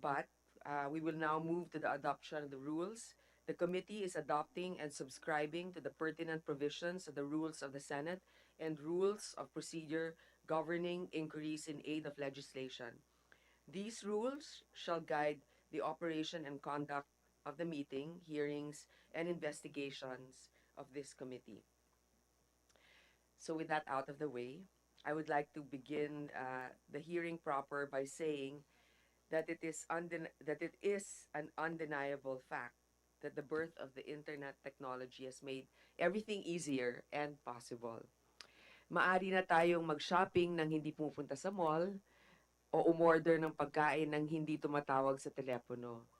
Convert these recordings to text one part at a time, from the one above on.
But we will now move to the adoption of the rules. The committee is adopting and subscribing to the pertinent provisions of the rules of the Senate and rules of procedure governing inquiries in aid of legislation. These rules shall guide the operation and conduct of the meeting, hearings, and investigations of this committee. So with that out of the way, I would like to begin the hearing proper by saying that that it is an undeniable fact that the birth of the internet technology has made everything easier and possible. Maari na tayong mag-shopping nang hindi pupunta sa mall o umorder ng pagkain nang hindi tumatawag sa telepono.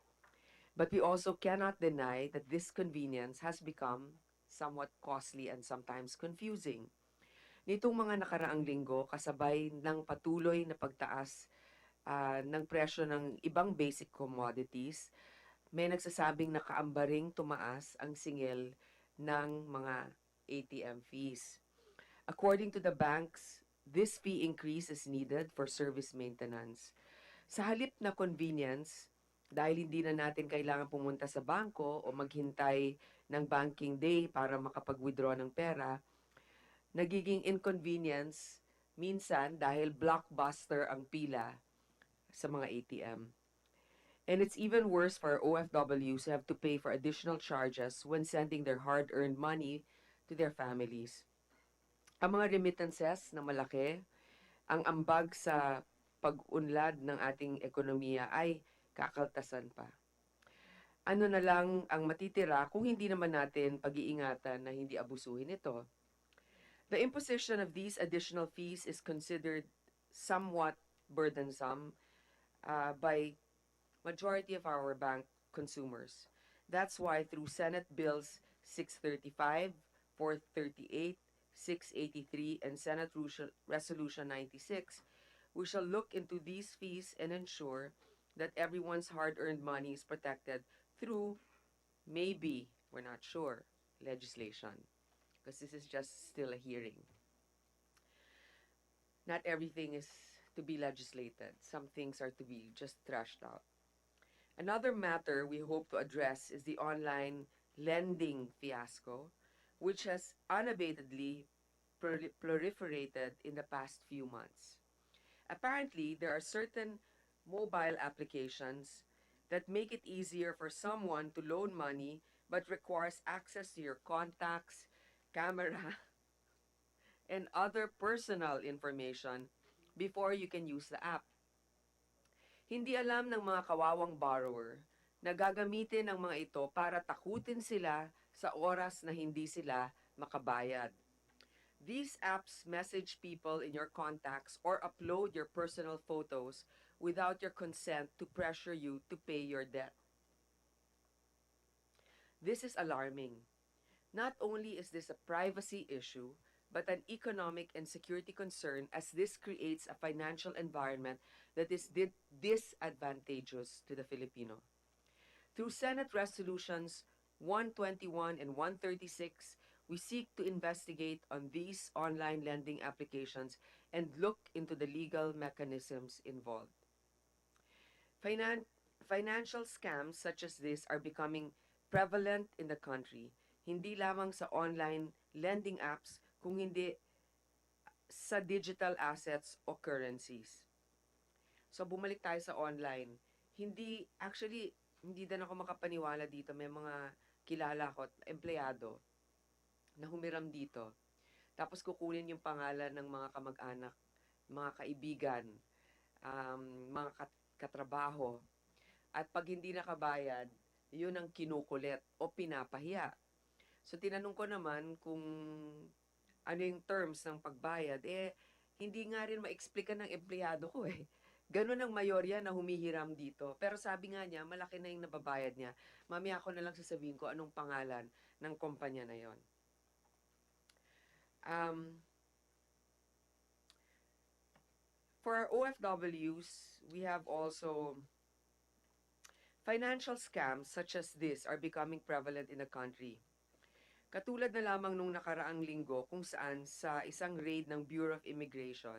But we also cannot deny that this convenience has become somewhat costly and sometimes confusing. Nitong mga nakaraang linggo, kasabay ng patuloy na pagtaas ng presyo ng ibang basic commodities, may nagsasabing nakaambaring tumaas ang singil ng mga ATM fees. According to the banks, this fee increase is needed for service maintenance. Sa halip na convenience, dahil hindi na natin kailangan pumunta sa bangko o maghintay ng banking day para makapag-withdraw ng pera, nagiging inconvenience minsan dahil blockbuster ang pila sa mga ATM. And it's even worse for OFWs who have to pay for additional charges when sending their hard-earned money to their families. Ang mga remittances na malaki, ang ambag sa pag-unlad ng ating ekonomiya ay kakaltasan pa. Ano na lang ang matitira kung hindi naman natin pag-iingatan na hindi abusuhin ito? The imposition of these additional fees is considered somewhat burdensome by majority of our bank consumers. That's why through Senate Bills 635, 438, 683, and Senate Resolution 96, we shall look into these fees and ensure that everyone's hard-earned money is protected through, maybe, we're not sure, legislation. Because this is just still a hearing. Not everything is to be legislated. Some things are to be just thrashed out. Another matter we hope to address is the online lending fiasco, which has unabatedly proliferated in the past few months. Apparently, there are certain mobile applications that make it easier for someone to loan money but requires access to your contacts, camera, and other personal information before you can use the app. Hindi alam ng mga kawawang borrower na gagamitin ang mga ito para takutin sila sa oras na hindi sila makabayad. These apps message people in your contacts or upload your personal photos without your consent to pressure you to pay your debt. This is alarming. Not only is this a privacy issue, but an economic and security concern as this creates a financial environment that is disadvantageous to the Filipino. Through Senate Resolutions 121 and 136, we seek to investigate on these online lending applications and look into the legal mechanisms involved. Financial scams such as this are becoming prevalent in the country, hindi lamang sa online lending apps, kung hindi sa digital assets o currencies. So bumalik tayo sa online. Hindi din ako makapaniwala dito. May mga kilala ko, empleyado, na humiram dito. Tapos kukunin yung pangalan ng mga kamag-anak, mga kaibigan, mga katrabaho. At pag hindi nakabayad, yun ang kinukulit o pinapahiya. So tinanong ko naman kung ano yung terms ng pagbayad, hindi nga rin ma-explica ng empleyado ko eh. Ganun ang mayorya na humihiram dito. Pero sabi nga niya, malaki na yung nababayad niya. Mamaya ko na lang sasabihin ko anong pangalan ng kumpanya na yon. For our OFWs, we have also financial scams such as this are becoming prevalent in the country. Katulad na lamang nung nakaraang linggo kung saan sa isang raid ng Bureau of Immigration,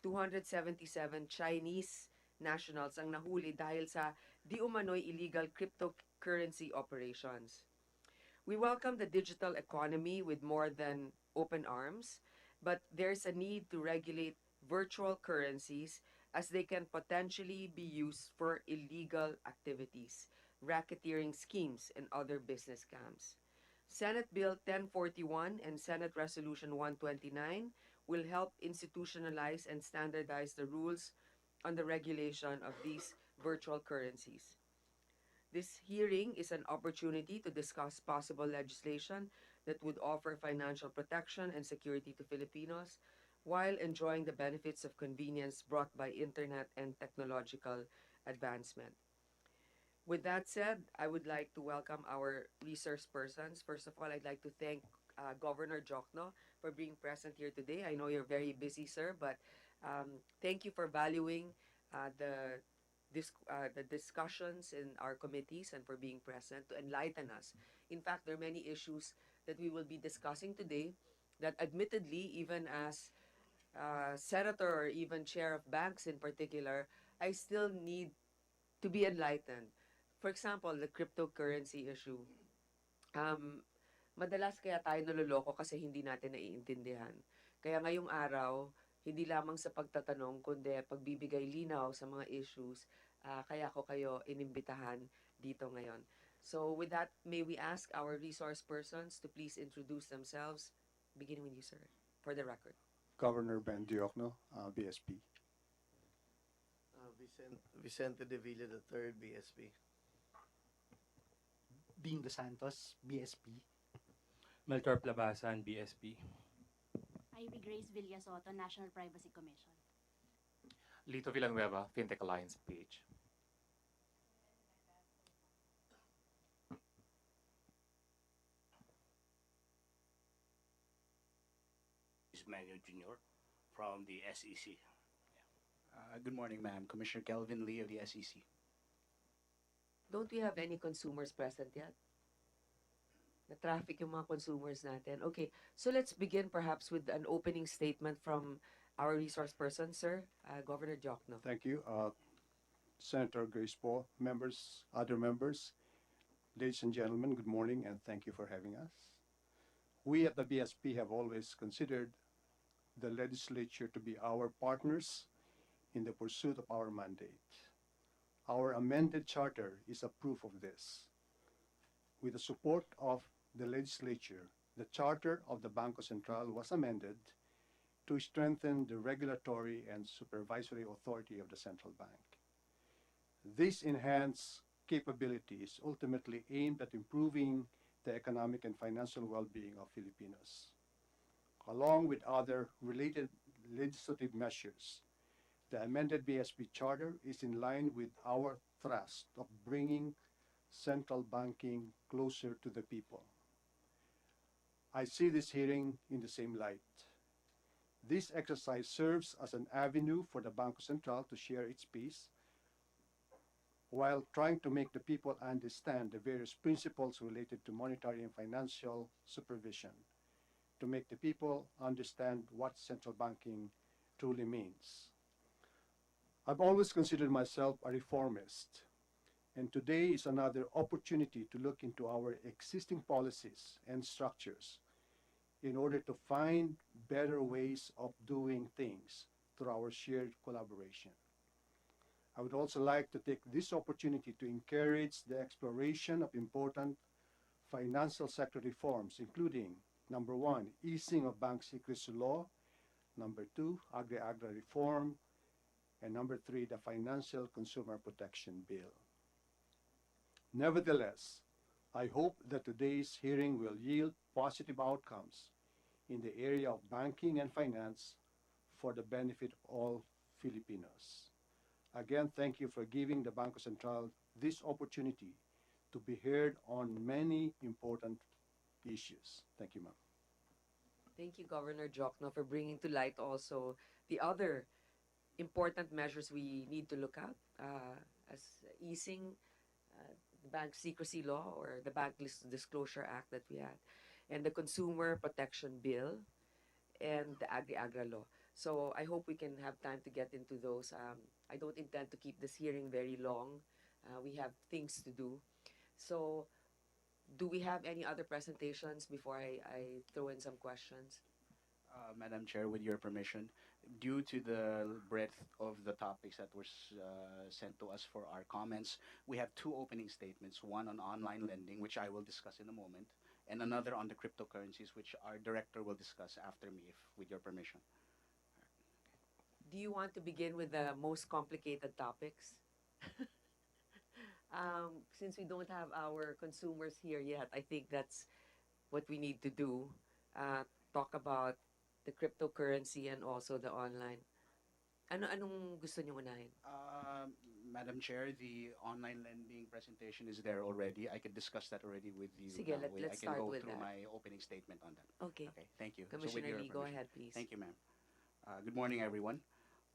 277 Chinese nationals ang nahuli dahil sa di umano'y illegal cryptocurrency operations. We welcome the digital economy with more than open arms, but there's a need to regulate virtual currencies as they can potentially be used for illegal activities, racketeering schemes, and other business scams. Senate Bill 1041 and Senate Resolution 129 will help institutionalize and standardize the rules on the regulation of these virtual currencies. This hearing is an opportunity to discuss possible legislation that would offer financial protection and security to Filipinos while enjoying the benefits of convenience brought by internet and technological advancement. With that said, I would like to welcome our resource persons. First of all, I'd like to thank Governor Jokno for being present here today. I know you're very busy, sir, but thank you for valuing the discussions in our committees and for being present to enlighten us. In fact, there are many issues that we will be discussing today that admittedly, even as senator or even chair of banks in particular, I still need to be enlightened. For example, the cryptocurrency issue. Um, Madalas kaya tayo naloloko kasi hindi natin naiintindihan. Kaya ngayong araw, hindi lamang sa pagtatanong, kundi pagbibigay linaw sa mga issues, kaya ko kayo inimbitahan dito ngayon. So with that, may we ask our resource persons to please introduce themselves, beginning with you, sir, for the record. Governor Ben Diokno, BSP. Vicente de Villa III, BSP. Dean Dos Santos, BSP. Melchor Plabasan, BSP. Ivy Grace Villasoto, National Privacy Commission. Lito Villanueva, Fintech Alliance, PH. Manuel Jr. from the SEC. Good morning, ma'am. Commissioner Kelvin Lee of the SEC. Don't we have any consumers present yet? Na-traffic yung mga consumers natin. Okay, so let's begin perhaps with an opening statement from our resource person, sir, Governor Jokno. Thank you. Senator Grace Poe, members, other members, ladies and gentlemen, good morning and thank you for having us. We at the BSP have always considered the legislature to be our partners in the pursuit of our mandate. Our amended charter is a proof of this. With the support of the legislature, the charter of the Bangko Sentral was amended to strengthen the regulatory and supervisory authority of the central bank. This enhanced capability is ultimately aimed at improving the economic and financial well-being of Filipinos. Along with other related legislative measures, the amended BSP Charter is in line with our thrust of bringing central banking closer to the people. I see this hearing in the same light. This exercise serves as an avenue for the Bangko Sentral to share its piece while trying to make the people understand the various principles related to monetary and financial supervision, to make the people understand what central banking truly means. I've always considered myself a reformist, and today is another opportunity to look into our existing policies and structures in order to find better ways of doing things through our shared collaboration. I would also like to take this opportunity to encourage the exploration of important financial sector reforms, including number 1, easing of bank secrecy law, number 2, agri-agra reform, and number 3, the Financial Consumer Protection Bill. Nevertheless, I hope that today's hearing will yield positive outcomes in the area of banking and finance for the benefit of all Filipinos. Again, thank you for giving the Bangko Sentral this opportunity to be heard on many important issues. Thank you, ma'am. Thank you, Governor Jokno, for bringing to light also the other important measures we need to look at, as easing the Bank Secrecy Law or the Bank Disclosure Act that we had, and the Consumer Protection Bill, and the Agri-Agra Law. So I hope we can have time to get into those I don't intend to keep this hearing very long. We have things to do. So, do we have any other presentations before I throw in some questions? Madam Chair, with your permission, due to the breadth of the topics that were sent to us for our comments, we have two opening statements, one on online lending, which I will discuss in a moment, and another on the cryptocurrencies, which our director will discuss after me, if with your permission. Do you want to begin with the most complicated topics? Since we don't have our consumers here yet, I think that's what we need to do. Talk about the cryptocurrency and also the online. Anong gusto niyo unahin? Madam Chair, the online lending presentation is there already. I can discuss that already with you. Sige, now. let's I can start go with through that. my opening statement on that. Okay. Okay, thank you. Commissioner Lee, go permission. ahead, please. Thank you, ma'am. Good morning, everyone.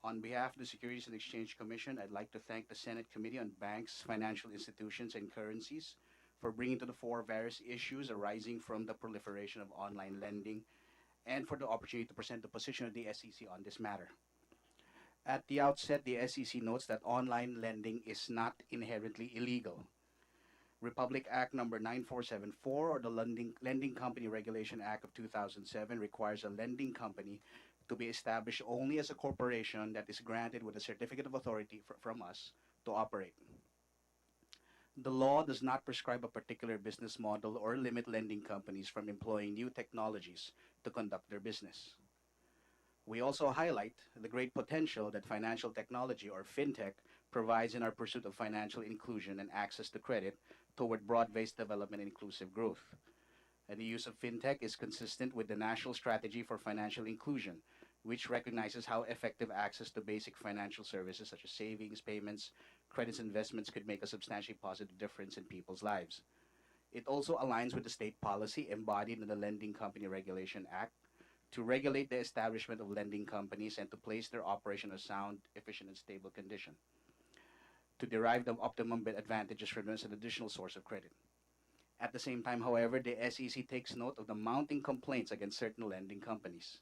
On behalf of the Securities and Exchange Commission, I'd like to thank the Senate Committee on Banks, Financial Institutions, and Currencies for bringing to the fore various issues arising from the proliferation of online lending and for the opportunity to present the position of the SEC on this matter. At the outset, the SEC notes that online lending is not inherently illegal. Republic Act number 9474, or the Lending Company Regulation Act of 2007, requires a lending company to be established only as a corporation that is granted with a certificate of authority from us to operate. The law does not prescribe a particular business model or limit lending companies from employing new technologies to conduct their business. We also highlight the great potential that financial technology, or fintech, provides in our pursuit of financial inclusion and access to credit toward broad-based development and inclusive growth. And the use of fintech is consistent with the National Strategy for Financial Inclusion, which recognizes how effective access to basic financial services such as savings, payments, credits, and investments could make a substantially positive difference in people's lives. It also aligns with the state policy embodied in the Lending Company Regulation Act to regulate the establishment of lending companies and to place their operation in a sound, efficient, and stable condition, to derive the optimum advantages from them as an additional source of credit. At the same time, however, the SEC takes note of the mounting complaints against certain lending companies.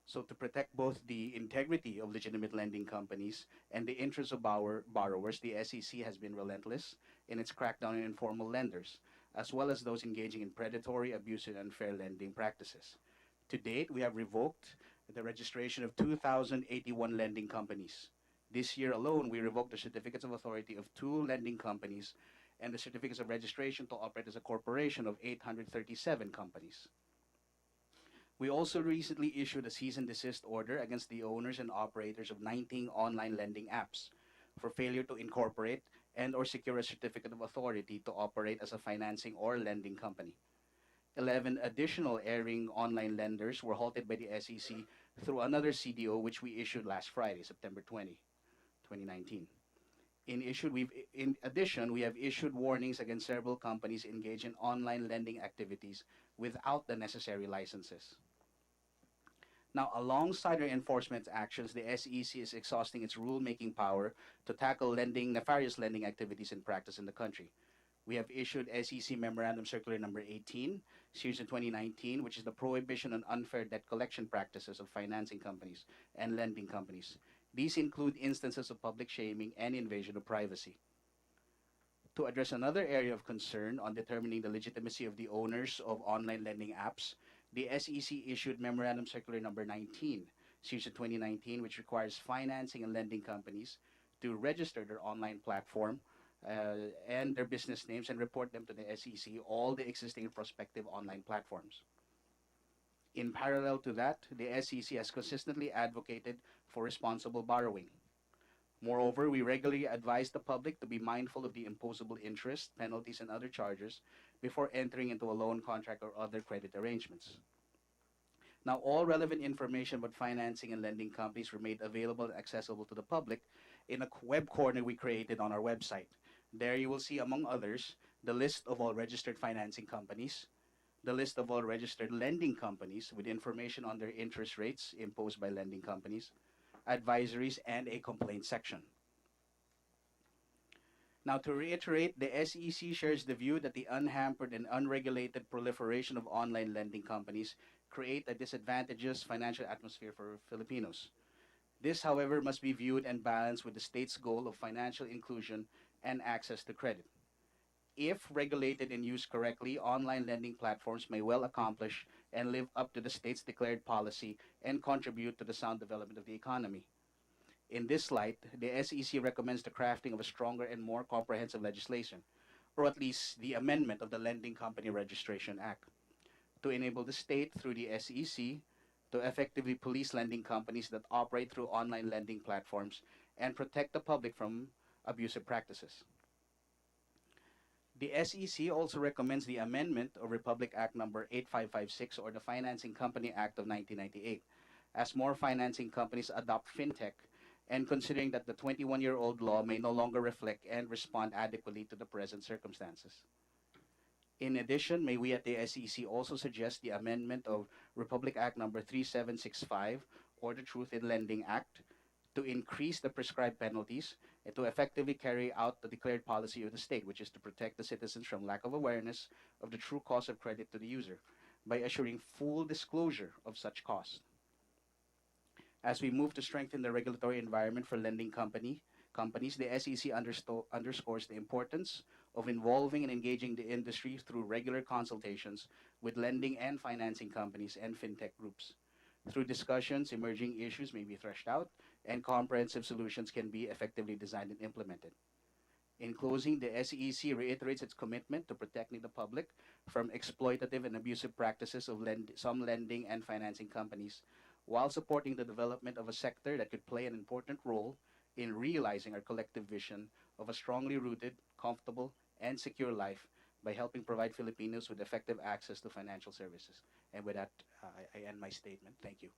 So to protect both the integrity of legitimate lending companies and the interests of our borrowers, the SEC has been relentless in its crackdown on informal lenders, as well as those engaging in predatory, abusive, and unfair lending practices. To date, we have revoked the registration of 2,081 lending companies. This year alone, we revoked the certificates of authority of 2 lending companies and the certificates of registration to operate as a corporation of 837 companies. We also recently issued a cease and desist order against the owners and operators of 19 online lending apps for failure to incorporate and or secure a certificate of authority to operate as a financing or lending company. 11 additional erring online lenders were halted by the SEC through another CDO, which we issued last Friday, September 20, 2019. In addition, we have issued warnings against several companies engaged in online lending activities without the necessary licenses. Now, alongside our enforcement actions, the SEC is exhausting its rulemaking power to tackle nefarious lending activities in practice in the country. We have issued SEC Memorandum Circular Number 18, Series of 2019, which is the prohibition on unfair debt collection practices of financing companies and lending companies. These include instances of public shaming and invasion of privacy. To address another area of concern on determining the legitimacy of the owners of online lending apps, the SEC issued Memorandum Circular Number 19, Series of 2019, which requires financing and lending companies to register their online platform and their business names and report them to the SEC, all the existing and prospective online platforms. In parallel to that, the SEC has consistently advocated for responsible borrowing. Moreover, we regularly advise the public to be mindful of the imposable interest, penalties, and other charges before entering into a loan contract or other credit arrangements. Now, all relevant information about financing and lending companies were made available and accessible to the public in a web corner we created on our website. There you will see, among others, the list of all registered financing companies, the list of all registered lending companies with information on their interest rates imposed by lending companies, advisories, and a complaint section. Now, to reiterate, the SEC shares the view that the unhampered and unregulated proliferation of online lending companies create a disadvantageous financial atmosphere for Filipinos. This, however, must be viewed and balanced with the state's goal of financial inclusion and access to credit. If regulated and used correctly, online lending platforms may well accomplish and live up to the state's declared policy and contribute to the sound development of the economy. In this light, the SEC recommends the crafting of a stronger and more comprehensive legislation, or at least the amendment of the Lending Company Registration Act, to enable the state through the SEC to effectively police lending companies that operate through online lending platforms and protect the public from abusive practices. The SEC also recommends the amendment of Republic Act number 8556, or the Financing Company Act of 1998, as more financing companies adopt fintech, and considering that the 21-year-old law may no longer reflect and respond adequately to the present circumstances. In addition, may we at the SEC also suggest the amendment of Republic Act number 3765, or the Truth in Lending Act, to increase the prescribed penalties and to effectively carry out the declared policy of the state, which is to protect the citizens from lack of awareness of the true cost of credit to the user by assuring full disclosure of such costs. As we move to strengthen the regulatory environment for lending companies, the SEC underscores the importance of involving and engaging the industry through regular consultations with lending and financing companies and fintech groups. Through discussions, emerging issues may be threshed out, and comprehensive solutions can be effectively designed and implemented. In closing, the SEC reiterates its commitment to protecting the public from exploitative and abusive practices of some lending and financing companies, while supporting the development of a sector that could play an important role in realizing our collective vision of a strongly rooted, comfortable, and secure life by helping provide Filipinos with effective access to financial services. And with that, I end my statement. Thank you.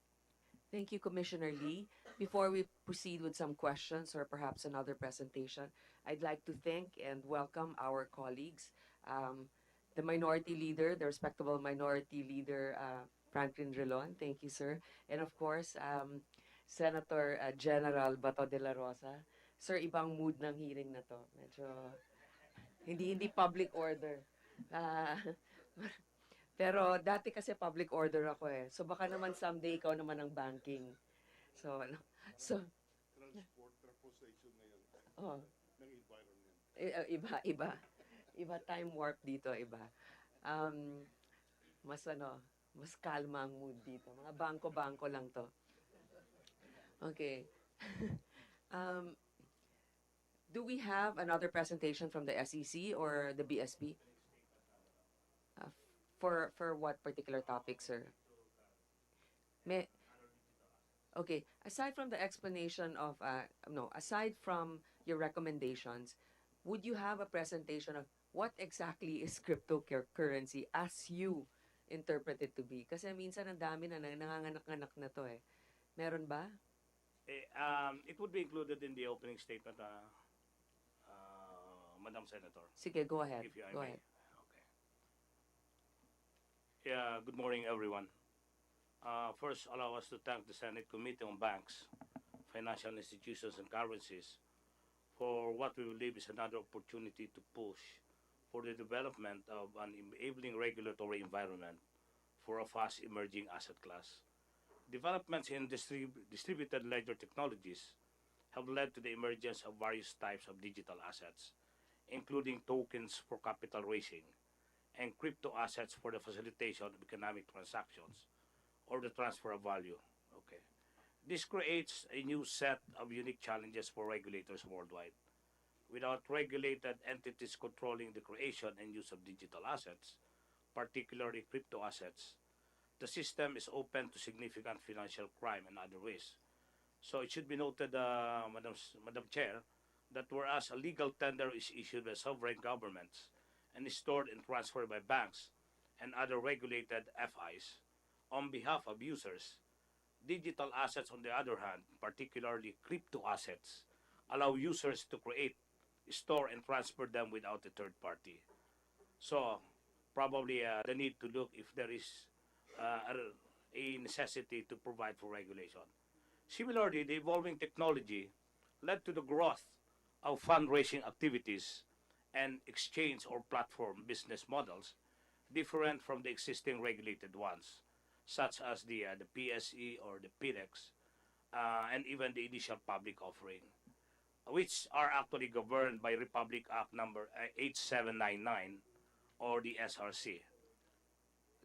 Thank you, Commissioner Lee. Before we proceed with some questions or perhaps another presentation, I'd like to thank and welcome our colleagues. The Minority Leader, the respectable Minority Leader, Franklin Rilon. Thank you, sir. And of course, Senator General Bato de la Rosa. Sir, ibang mood ng hearing na to. Medyo hindi public order. Ah, pero dati kasi public order ako eh. So baka naman someday ikaw naman ang banking. So ano? So oh. Iba time warp dito, iba. Mas mas kalma ang mood dito. Mga bangko-bangko lang to. Okay. Do we have another presentation from the SEC or the BSP? For what particular topic, sir? Okay. Aside from the explanation of, aside from your recommendations, would you have a presentation of what exactly is cryptocurrency as you interpret it to be? Kasi minsan ang dami na nanganganak-nganak na to eh. Meron ba? It would be included in the opening statement, Madam Senator. Sige, go ahead. If you, I Go may. ahead. Okay. Yeah, good morning, everyone. First, allow us to thank the Senate Committee on Banks, Financial Institutions, and Currencies for what we believe is another opportunity to push for the development of an enabling regulatory environment for a fast-emerging asset class. Developments in distributed ledger technologies have led to the emergence of various types of digital assets, including tokens for capital raising and crypto assets for the facilitation of economic transactions or the transfer of value. Okay. This creates a new set of unique challenges for regulators worldwide. Without regulated entities controlling the creation and use of digital assets, particularly crypto assets, the system is open to significant financial crime and other risks. So it should be noted, Madam Chair, that whereas a legal tender is issued by sovereign governments and is stored and transferred by banks and other regulated FIs on behalf of users, digital assets, on the other hand, particularly crypto assets, allow users to create, store, and transfer them without a third party. So probably the need to look if there is a necessity to provide for regulation. Similarly, the evolving technology led to the growth of fundraising activities and exchange or platform business models different from the existing regulated ones, such as the PSE or the PIREX, and even the initial public offering, which are actually governed by Republic Act number 8799 or the SRC.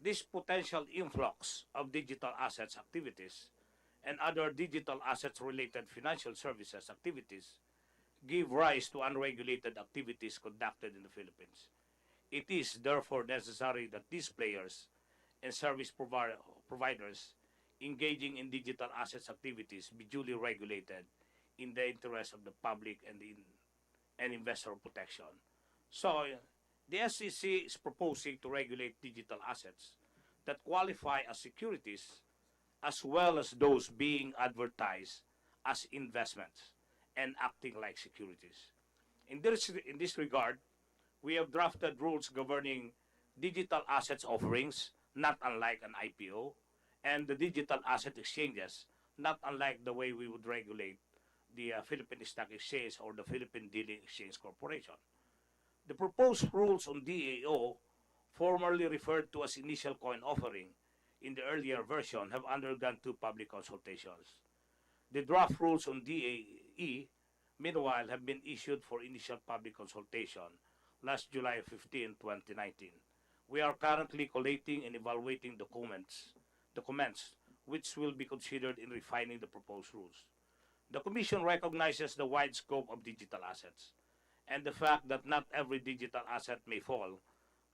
This potential influx of digital assets activities and other digital assets related financial services activities give rise to unregulated activities conducted in the Philippines. It is therefore necessary that these players and providers engaging in digital assets activities be duly regulated in the interest of the public and investor protection. So, the SEC is proposing to regulate digital assets that qualify as securities as well as those being advertised as investments and acting like securities. In this regard, we have drafted rules governing digital assets offerings, not unlike an IPO, and the digital asset exchanges, not unlike the way we would regulate the Philippine Stock Exchange or the Philippine Dealing Exchange Corporation. The proposed rules on DAO, formerly referred to as initial coin offering in the earlier version, have undergone 2 public consultations. The draft rules on DAE, meanwhile, have been issued for initial public consultation last July 15, 2019. We are currently collating and evaluating the comments which will be considered in refining the proposed rules. The Commission recognizes the wide scope of digital assets and the fact that not every digital asset may fall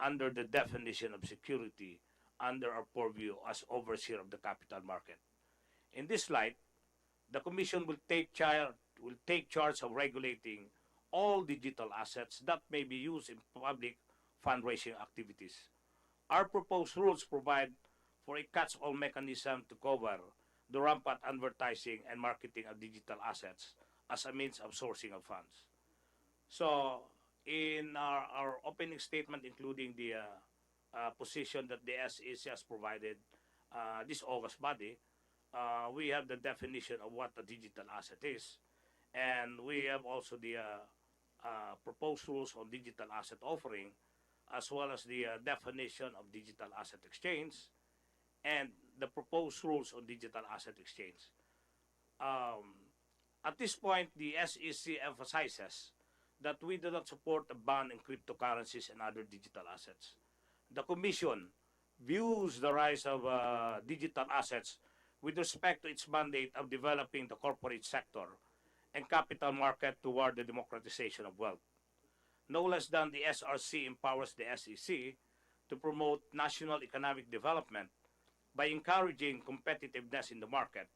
under the definition of security under our purview as overseer of the capital market. In this light, the Commission will take charge of regulating all digital assets that may be used in public fundraising activities. Our proposed rules provide for a catch-all mechanism to cover the rampant advertising and marketing of digital assets as a means of sourcing of funds. So, in our opening statement, including the position that the SEC has provided this August body, we have the definition of what a digital asset is, and we have also the proposed rules on digital asset offering, as well as the definition of digital asset exchange, and the proposed rules on digital asset exchange. Um, at this point, the SEC emphasizes that we do not support a ban in cryptocurrencies and other digital assets. The Commission views the rise of digital assets with respect to its mandate of developing the corporate sector and capital market toward the democratization of wealth. No less than the SRC empowers the SEC to promote national economic development by encouraging competitiveness in the market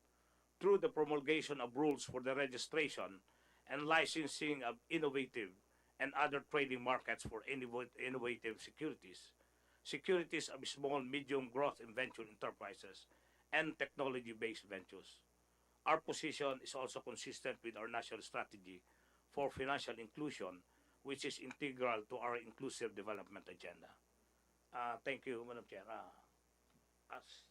through the promulgation of rules for the registration and licensing of innovative and other trading markets for innovative securities, securities of small, medium growth and venture enterprises, and technology-based ventures. Our position is also consistent with our national strategy for financial inclusion, which is integral to our inclusive development agenda. Thank you, Madam Chair. As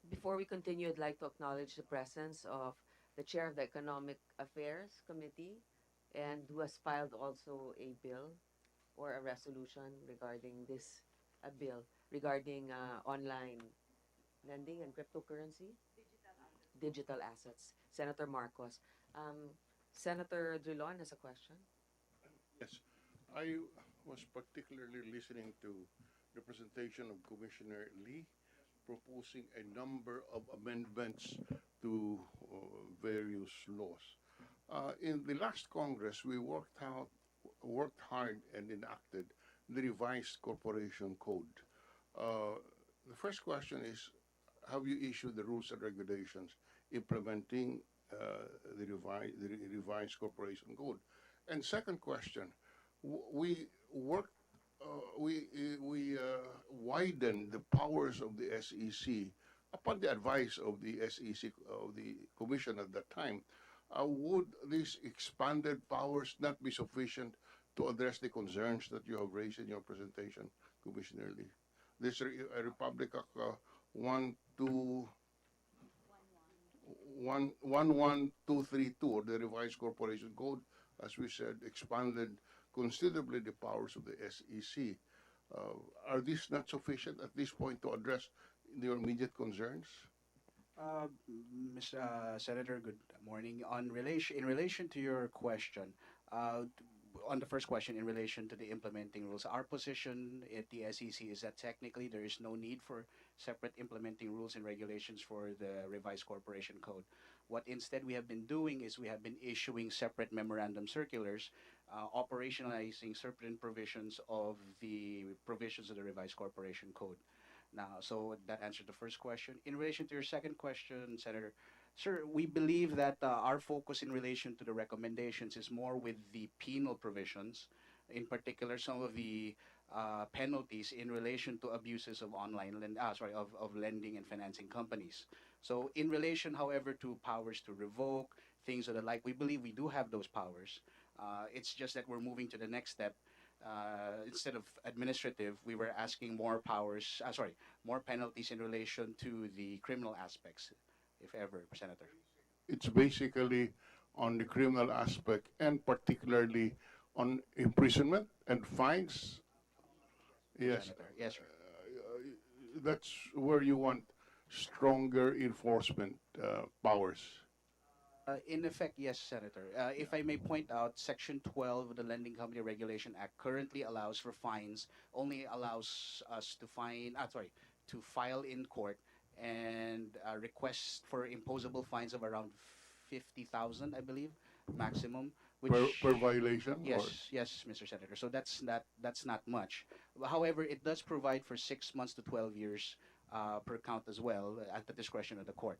Before we continue, I'd like to acknowledge the presence of the Chair of the Economic Affairs Committee, and who has filed also a bill or a resolution regarding this bill regarding online lending and cryptocurrency, digital assets. Senator Marcos. Senator Drilon has a question. Yes, I was particularly listening to the presentation of Commissioner Lee proposing a number of amendments to various laws. In the last Congress, we worked hard and enacted the revised corporation code. The first question is, have you issued the rules and regulations implementing the revised corporation code? And second question, we worked, we widened the powers of the SEC upon the advice of the SEC, of the Commission at that time. Would these expanded powers not be sufficient to address the concerns that you have raised in your presentation, Commissioner Lee? This Republic Act 11232, or the revised corporation code, as we said, expanded considerably the powers of the SEC. Are these not sufficient at this point to address your immediate concerns? Uh, Mr. Senator, good morning. In relation to your question, on the first question in relation to the implementing rules, our position at the SEC is that technically there is no need for separate implementing rules and regulations for the revised corporation code. What instead we have been doing is we have been issuing separate memorandum circulars, operationalizing certain provisions of the provisions of the revised corporation code. Now, so that answered the first question. In relation to your second question, Senator, sir, we believe that our focus in relation to the recommendations is more with the penal provisions, in particular some of the penalties in relation to abuses of of lending and financing companies. So in relation, however, to powers to revoke, things of the like, we believe we do have those powers. It's just that we're moving to the next step. Instead of administrative, we were asking more powers, more penalties in relation to the criminal aspects, if ever, Senator. It's basically on the criminal aspect and particularly on imprisonment and fines. Yes, Senator. Yes, sir. that's where you want stronger enforcement powers. In effect, yes, Senator. If I may point out, Section 12 of the Lending Company Regulation Act currently allows for fines, only allows us to to file in court and request for imposable fines of around 50,000, I believe, maximum. Per violation, or Yes, Mr. Senator. So that's not much. However, it does provide for 6 months to 12 years per count as well, at the discretion of the court.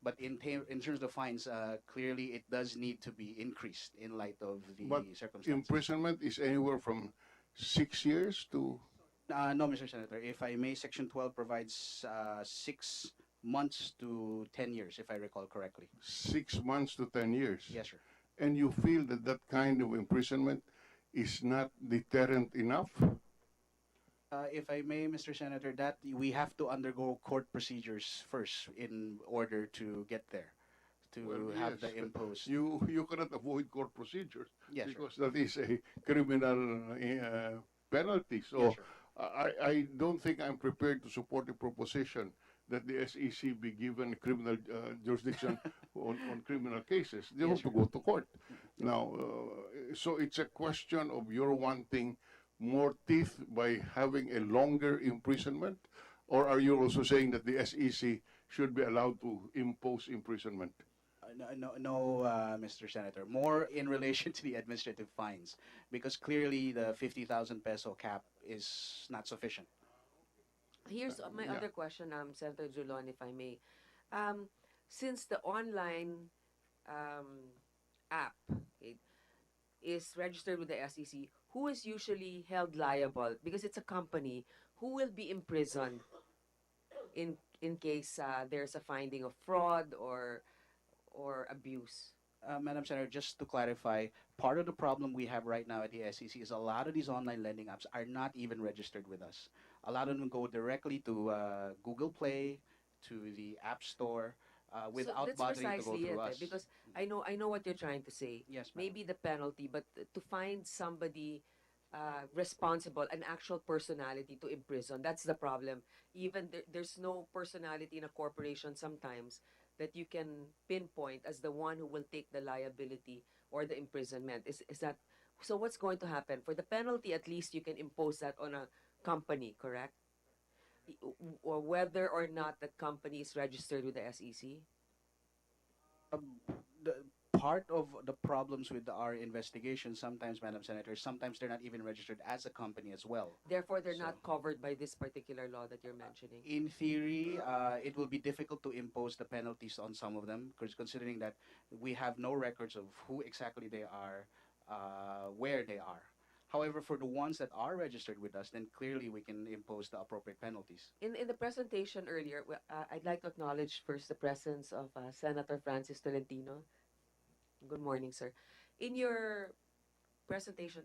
But in terms of fines, clearly it does need to be increased in light of the but circumstances. imprisonment is anywhere from 6 years to No, Mr. Senator. If I may, Section 12 provides 6 months to 10 years, if I recall correctly. 6 months to 10 years. Yes, sir. And you feel that that kind of imprisonment is not deterrent enough? If I may, Mr. Senator, that we have to undergo court procedures first in order to get there, to Well, have yes, the imposed. You cannot avoid court procedures Yes, sir. because that is a criminal penalty. So Yes, sir. I don't think I'm prepared to support the proposition that the SEC be given criminal jurisdiction on criminal cases. They Yes, have to sir. go to court. Now, so it's a question of your wanting more teeth by having a longer imprisonment, or are you also saying that the SEC should be allowed to impose imprisonment? Mr. Senator. More in relation to the administrative fines, because clearly the 50,000 peso cap is not sufficient. Here's my Yeah. other question, Senator Julon, if I may. Um, since the online app, okay, is registered with the SEC, who is usually held liable? Because it's a company. Who will be imprisoned in case there's a finding of fraud or abuse? Madam Senator, just to clarify, part of the problem we have right now at the SEC is a lot of these online lending apps are not even registered with us. A lot of them go directly to Google Play, to the App Store, without That's bothering to go precisely through it, us. because I know what you're trying to say. Yes, ma'am. Maybe the penalty, but to find somebody responsible, an actual personality to imprison, that's the problem. Even there's no personality in a corporation sometimes that you can pinpoint as the one who will take the liability or the imprisonment. Is that so? What's going to happen for the penalty? At least you can impose that on a company, correct? Or whether or not that company is registered with the SEC. The part of the problems with our investigation sometimes, Madam Senator, sometimes they're not even registered as a company as well. Therefore, they're So- not covered by this particular law that you're mentioning. In theory, it will be difficult to impose the penalties on some of them, because considering that we have no records of who exactly they are, where they are. However, for the ones that are registered with us, then clearly we can impose the appropriate penalties. In the presentation earlier, I'd like to acknowledge first the presence of Senator Francis Tolentino. Good morning, sir. In your presentation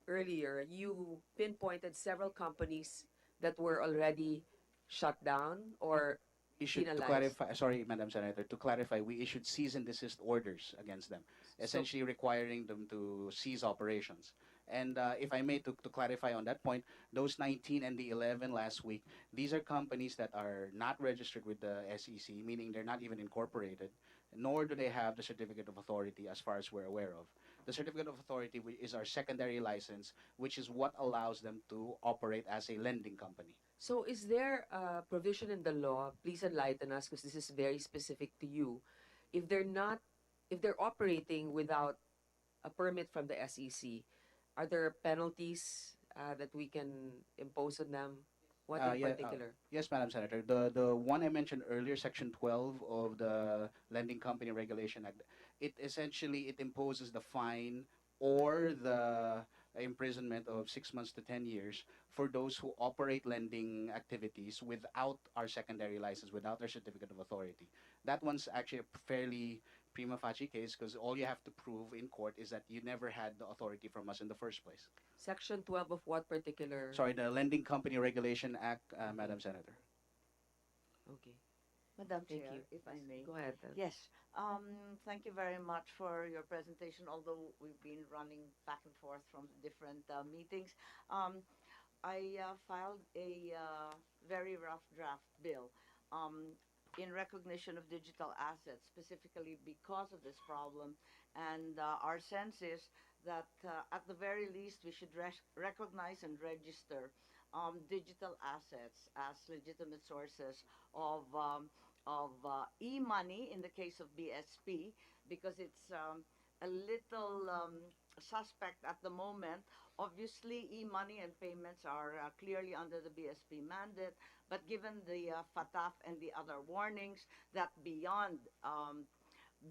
earlier, you pinpointed several companies that were already shut down or Issued to penalized. clarify, sorry, Madam Senator, to clarify, we issued cease and desist orders against them, essentially requiring them to cease operations. And if I may, to clarify on that point, those 19 and the 11 last week, these are companies that are not registered with the SEC, meaning they're not even incorporated, nor do they have the certificate of authority as far as we're aware of. The certificate of authority is our secondary license, which is what allows them to operate as a lending company. So is there a provision in the law, please enlighten us because this is very specific to you, if they're not, if they're operating without a permit from the SEC, are there penalties that we can impose on them? What in Yeah, particular? yes, Madam Senator. The one I mentioned earlier, Section 12 of the Lending Company Regulation Act, it essentially it imposes the fine or the imprisonment of 6 months to 10 years for those who operate lending activities without our secondary license, without our certificate of authority. That one's actually a fairly prima facie case because all you have to prove in court is that you never had the authority from us in the first place. Section 12 of what particular? Sorry, the Lending Company Regulation Act, Madam Senator. Okay, Madam thank Chair, you. if I may. Go ahead. Yes, thank you very much for your presentation, although we've been running back and forth from different meetings. Um, I filed a very rough draft bill in recognition of digital assets, specifically because of this problem. And our sense is that at the very least, we should recognize and register digital assets as legitimate sources of e-money in the case of BSP, because it's a little suspect at the moment. Obviously, e-money and payments are clearly under the BSP mandate, but given the FATF and the other warnings that beyond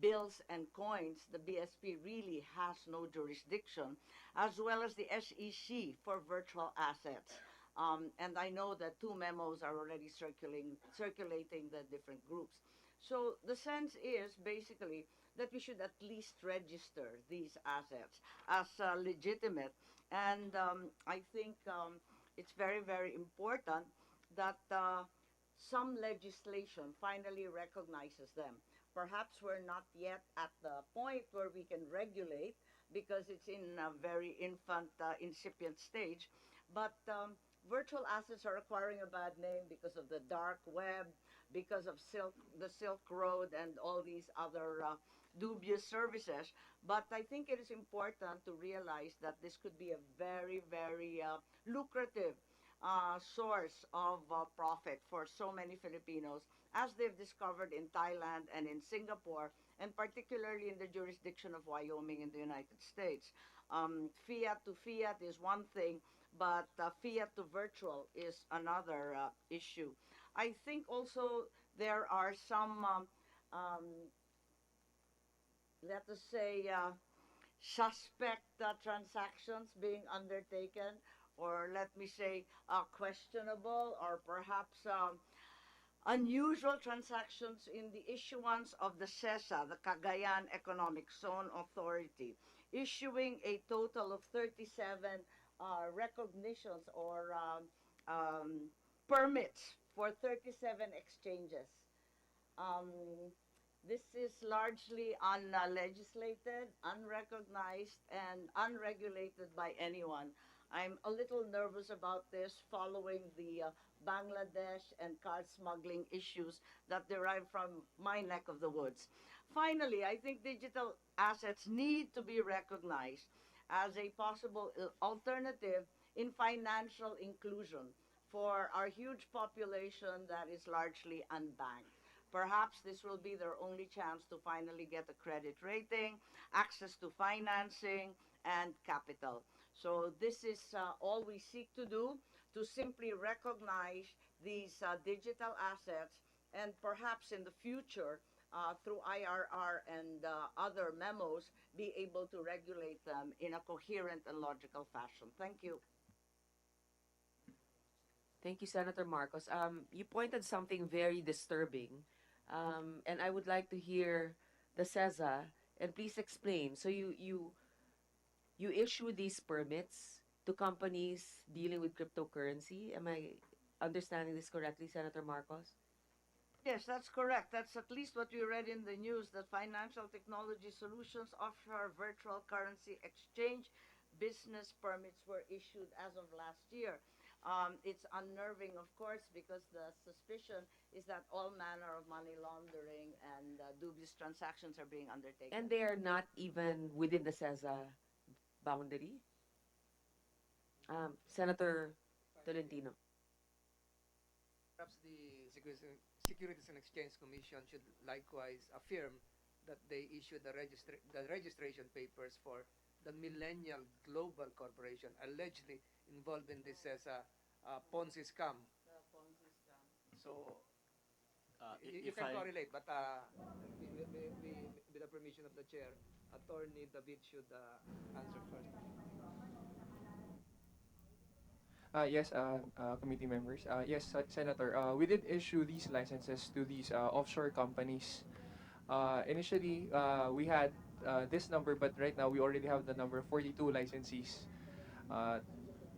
bills and coins, the BSP really has no jurisdiction, as well as the SEC for virtual assets. And I know that two memos are already circulating the different groups. So the sense is basically that we should at least register these assets as legitimate. And I think it's very, very important that some legislation finally recognizes them. Perhaps we're not yet at the point where we can regulate because it's in a very infant, incipient stage. But virtual assets are acquiring a bad name because of the dark web, because of the Silk Road, and all these other dubious services. But I think it is important to realize that this could be a very, very lucrative source of profit for so many Filipinos, as they've discovered in Thailand and in Singapore, and particularly in the jurisdiction of Wyoming in the United States. Fiat to fiat is one thing, but fiat to virtual is another issue. I think also there are some, let us say, suspect transactions being undertaken, or let me say, questionable or perhaps unusual transactions in the issuance of the CESA, the Cagayan Economic Zone Authority, issuing a total of 37 recognitions or permits for 37 exchanges. Um, this is largely unlegislated, unrecognized, and unregulated by anyone. I'm a little nervous about this following the Bangladesh and card smuggling issues that derive from my neck of the woods. Finally, I think digital assets need to be recognized as a possible alternative in financial inclusion for our huge population that is largely unbanked. Perhaps this will be their only chance to finally get a credit rating, access to financing, and capital. So this is all we seek to do, to simply recognize these digital assets, and perhaps in the future, through IRR and other memos, be able to regulate them in a coherent and logical fashion. Thank you. Thank you, Senator Marcos. You pointed something very disturbing, and I would like to hear the CESA, and please explain. So you issue these permits to companies dealing with cryptocurrency. Am I understanding this correctly, Senator Marcos? Yes, that's correct. That's at least what we read in the news, that Financial Technology Solutions offer virtual currency exchange business permits were issued as of last year. It's unnerving, of course, because the suspicion is that all manner of money laundering and dubious transactions are being undertaken. And they are not even within the CESA boundary. Senator Tolentino. Perhaps the Securities and Exchange Commission should likewise affirm that they issued the registration papers for the Millennial Global Corporation allegedly involved in this as a Ponzi scam. The Ponzi scam. So you If can I correlate, but with the permission of the chair, Attorney David should answer first. Yes, committee members. Yes, Senator. We did issue these licenses to these offshore companies. Initially, we had this number, but right now we already have the number 42 licensees. Uh,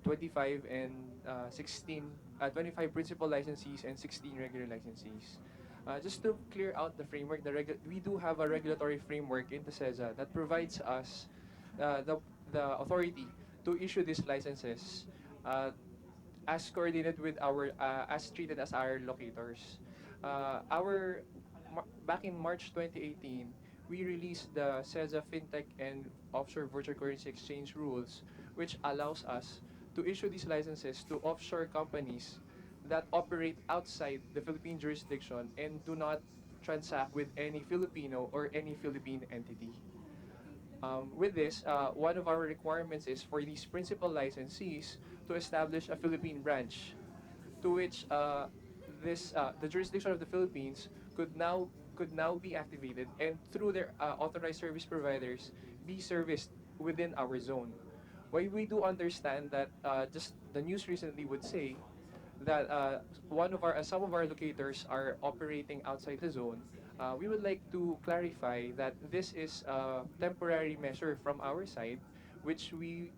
25 and 16, 25 principal licensees and 16 regular licensees. Just to clear out the framework, we do have a regulatory framework in the CESA that provides us uh, the, the authority to issue these licenses uh, as coordinated with as treated as our locators. Back in March 2018, we released the CESA FinTech and Offshore Virtual Currency Exchange rules, which allows us to issue these licenses to offshore companies that operate outside the Philippine jurisdiction and do not transact with any Filipino or any Philippine entity. With this, one of our requirements is for these principal licensees to establish a Philippine branch, to which the jurisdiction of the Philippines could now be activated and through their authorized service providers be serviced within our zone. While we do understand that just the news recently would say that some of our locators are operating outside the zone, we would like to clarify that this is a temporary measure from our side, which we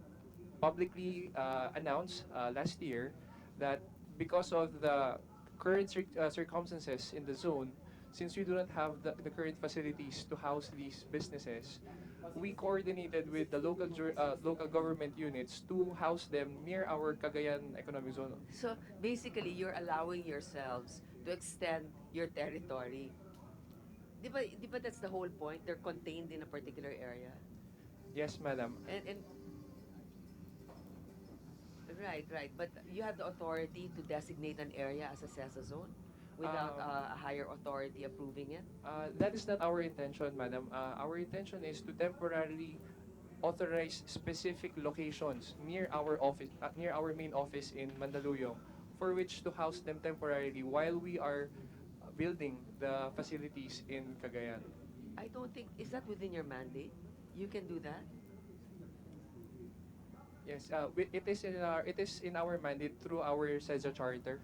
publicly announced last year that because of the current circumstances in the zone, since we do not have the current facilities to house these businesses, we coordinated with the local government units to house them near our Cagayan Economic Zone. So basically, you're allowing yourselves to extend your territory. Di ba that's the whole point? They're contained in a particular area. Yes, madam. And right, right. But you have the authority to designate an area as a CESA zone without a higher authority approving it. That is not our intention, madam. Our intention is to temporarily authorize specific locations near our main office in Mandaluyong, for which to house them temporarily while we are building the facilities in Cagayan. I don't think, is that within your mandate? You can do that? Yes, it is in our mandate through our CESA charter,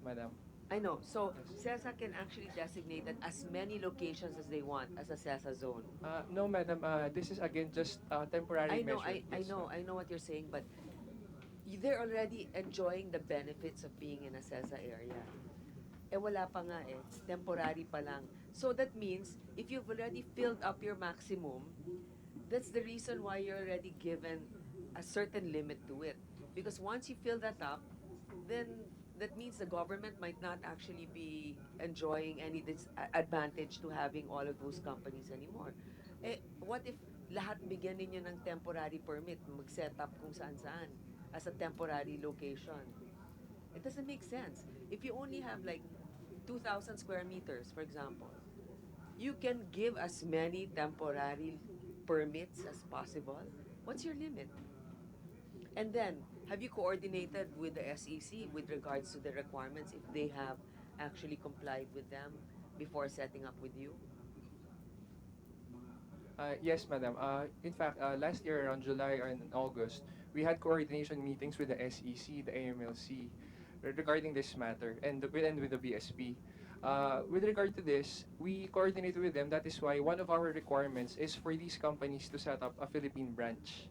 madam. I know. So Yes. CESA can actually designate that as many locations as they want as a CESA zone. No, madam. This is again just a temporary I know, measure. Yes, ma'am. I know what you're saying, but they're already enjoying the benefits of being in a CESA area. Eh wala pa nga eh, temporary pa lang. So that means if you've already filled up your maximum, that's the reason why you're already given a certain limit to it. Because once you fill that up, then that means the government might not actually be enjoying any advantage to having all of those companies anymore. Eh, what if lahat bigyan ninyo ng temporary permit, mag-set up kung saan-saan as a temporary location? It doesn't make sense. If you only have like 2,000 square meters, for example, you can give as many temporary permits as possible. What's your limit? And then, have you coordinated with the SEC with regards to the requirements if they have actually complied with them before setting up with you? Yes, madam. In fact, last year around July and August, we had coordination meetings with the SEC, the AMLC, regarding this matter, and with the BSP. With regard to this, we coordinated with them. That is why one of our requirements is for these companies to set up a Philippine branch,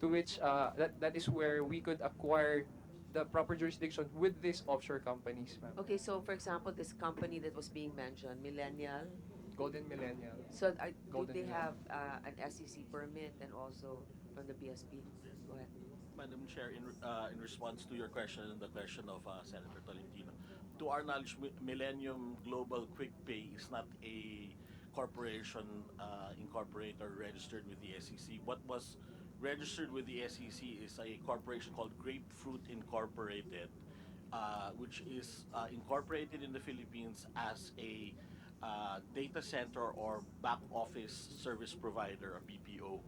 to which that is where we could acquire the proper jurisdiction with these offshore companies, ma'am. Okay, so for example, this company that was being mentioned, Millennial, Golden Millennial. so do Golden they Millennial. have an SEC permit and also from the BSP. Go ahead. Madam Chair, in response to your question and the question of Senator Tolentino, to our knowledge, Millennium Global Quick Pay is not a corporation incorporated or registered with the SEC. What was registered with the SEC is a corporation called Grapefruit Incorporated, which is incorporated in the Philippines as a data center or back office service provider, a BPO.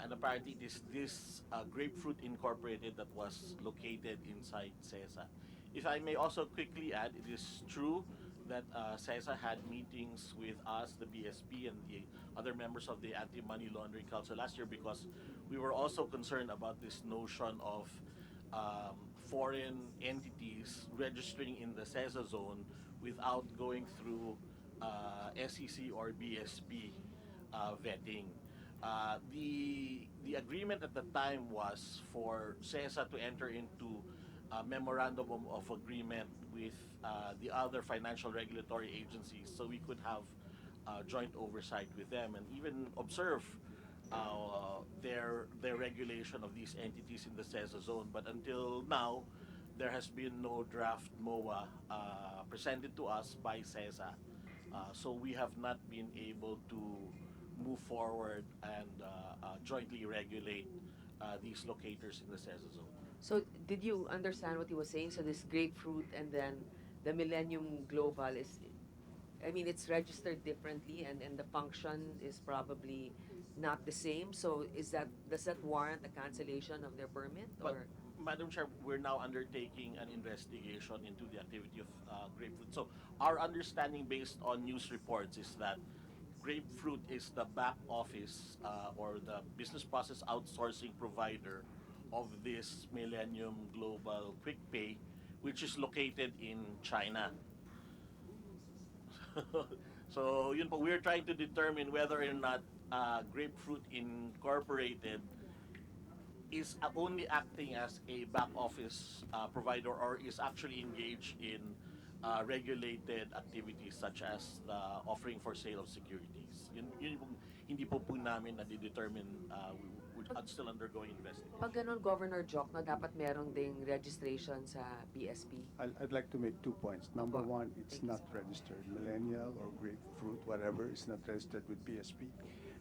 And apparently this Grapefruit Incorporated that was located inside CESA. If I may also quickly add, it is true that CESA had meetings with us, the BSP, and the other members of the Anti-Money Laundering Council last year because we were also concerned about this notion of foreign entities registering in the CESA zone without going through SEC or BSP vetting. The agreement at the time was for CESA to enter into a memorandum of agreement with the other financial regulatory agencies, so we could have joint oversight with them and even observe their regulation of these entities in the CESA zone. But until now, there has been no draft MOA presented to us by CESA. So we have not been able to move forward and jointly regulate these locators in the CESA zone. So did you understand what he was saying? So this grapefruit and then the Millennium Global is, I mean, it's registered differently and the function is probably not the same. So does that warrant a cancellation of their permit But, or? Madam Chair, we're now undertaking an investigation into the activity of Grapefruit. So our understanding based on news reports is that Grapefruit is the back office or the business process outsourcing provider of this Millennium Global Quick Pay, which is located in China. So yun po, we're trying to determine whether or not Grapefruit Incorporated is only acting as a back office provider or is actually engaged in regulated activities such as the offering for sale of securities. Yun pong hindi po namin na-determine. We're still undergoing investigation. Pag ganun, Governor Jock, no, dapat merong ding registration sa BSP. I'd like to make 2 points. Number Opo. one, it's Thank you, not registered. Millennial or Grapefruit, whatever, is not registered with BSP.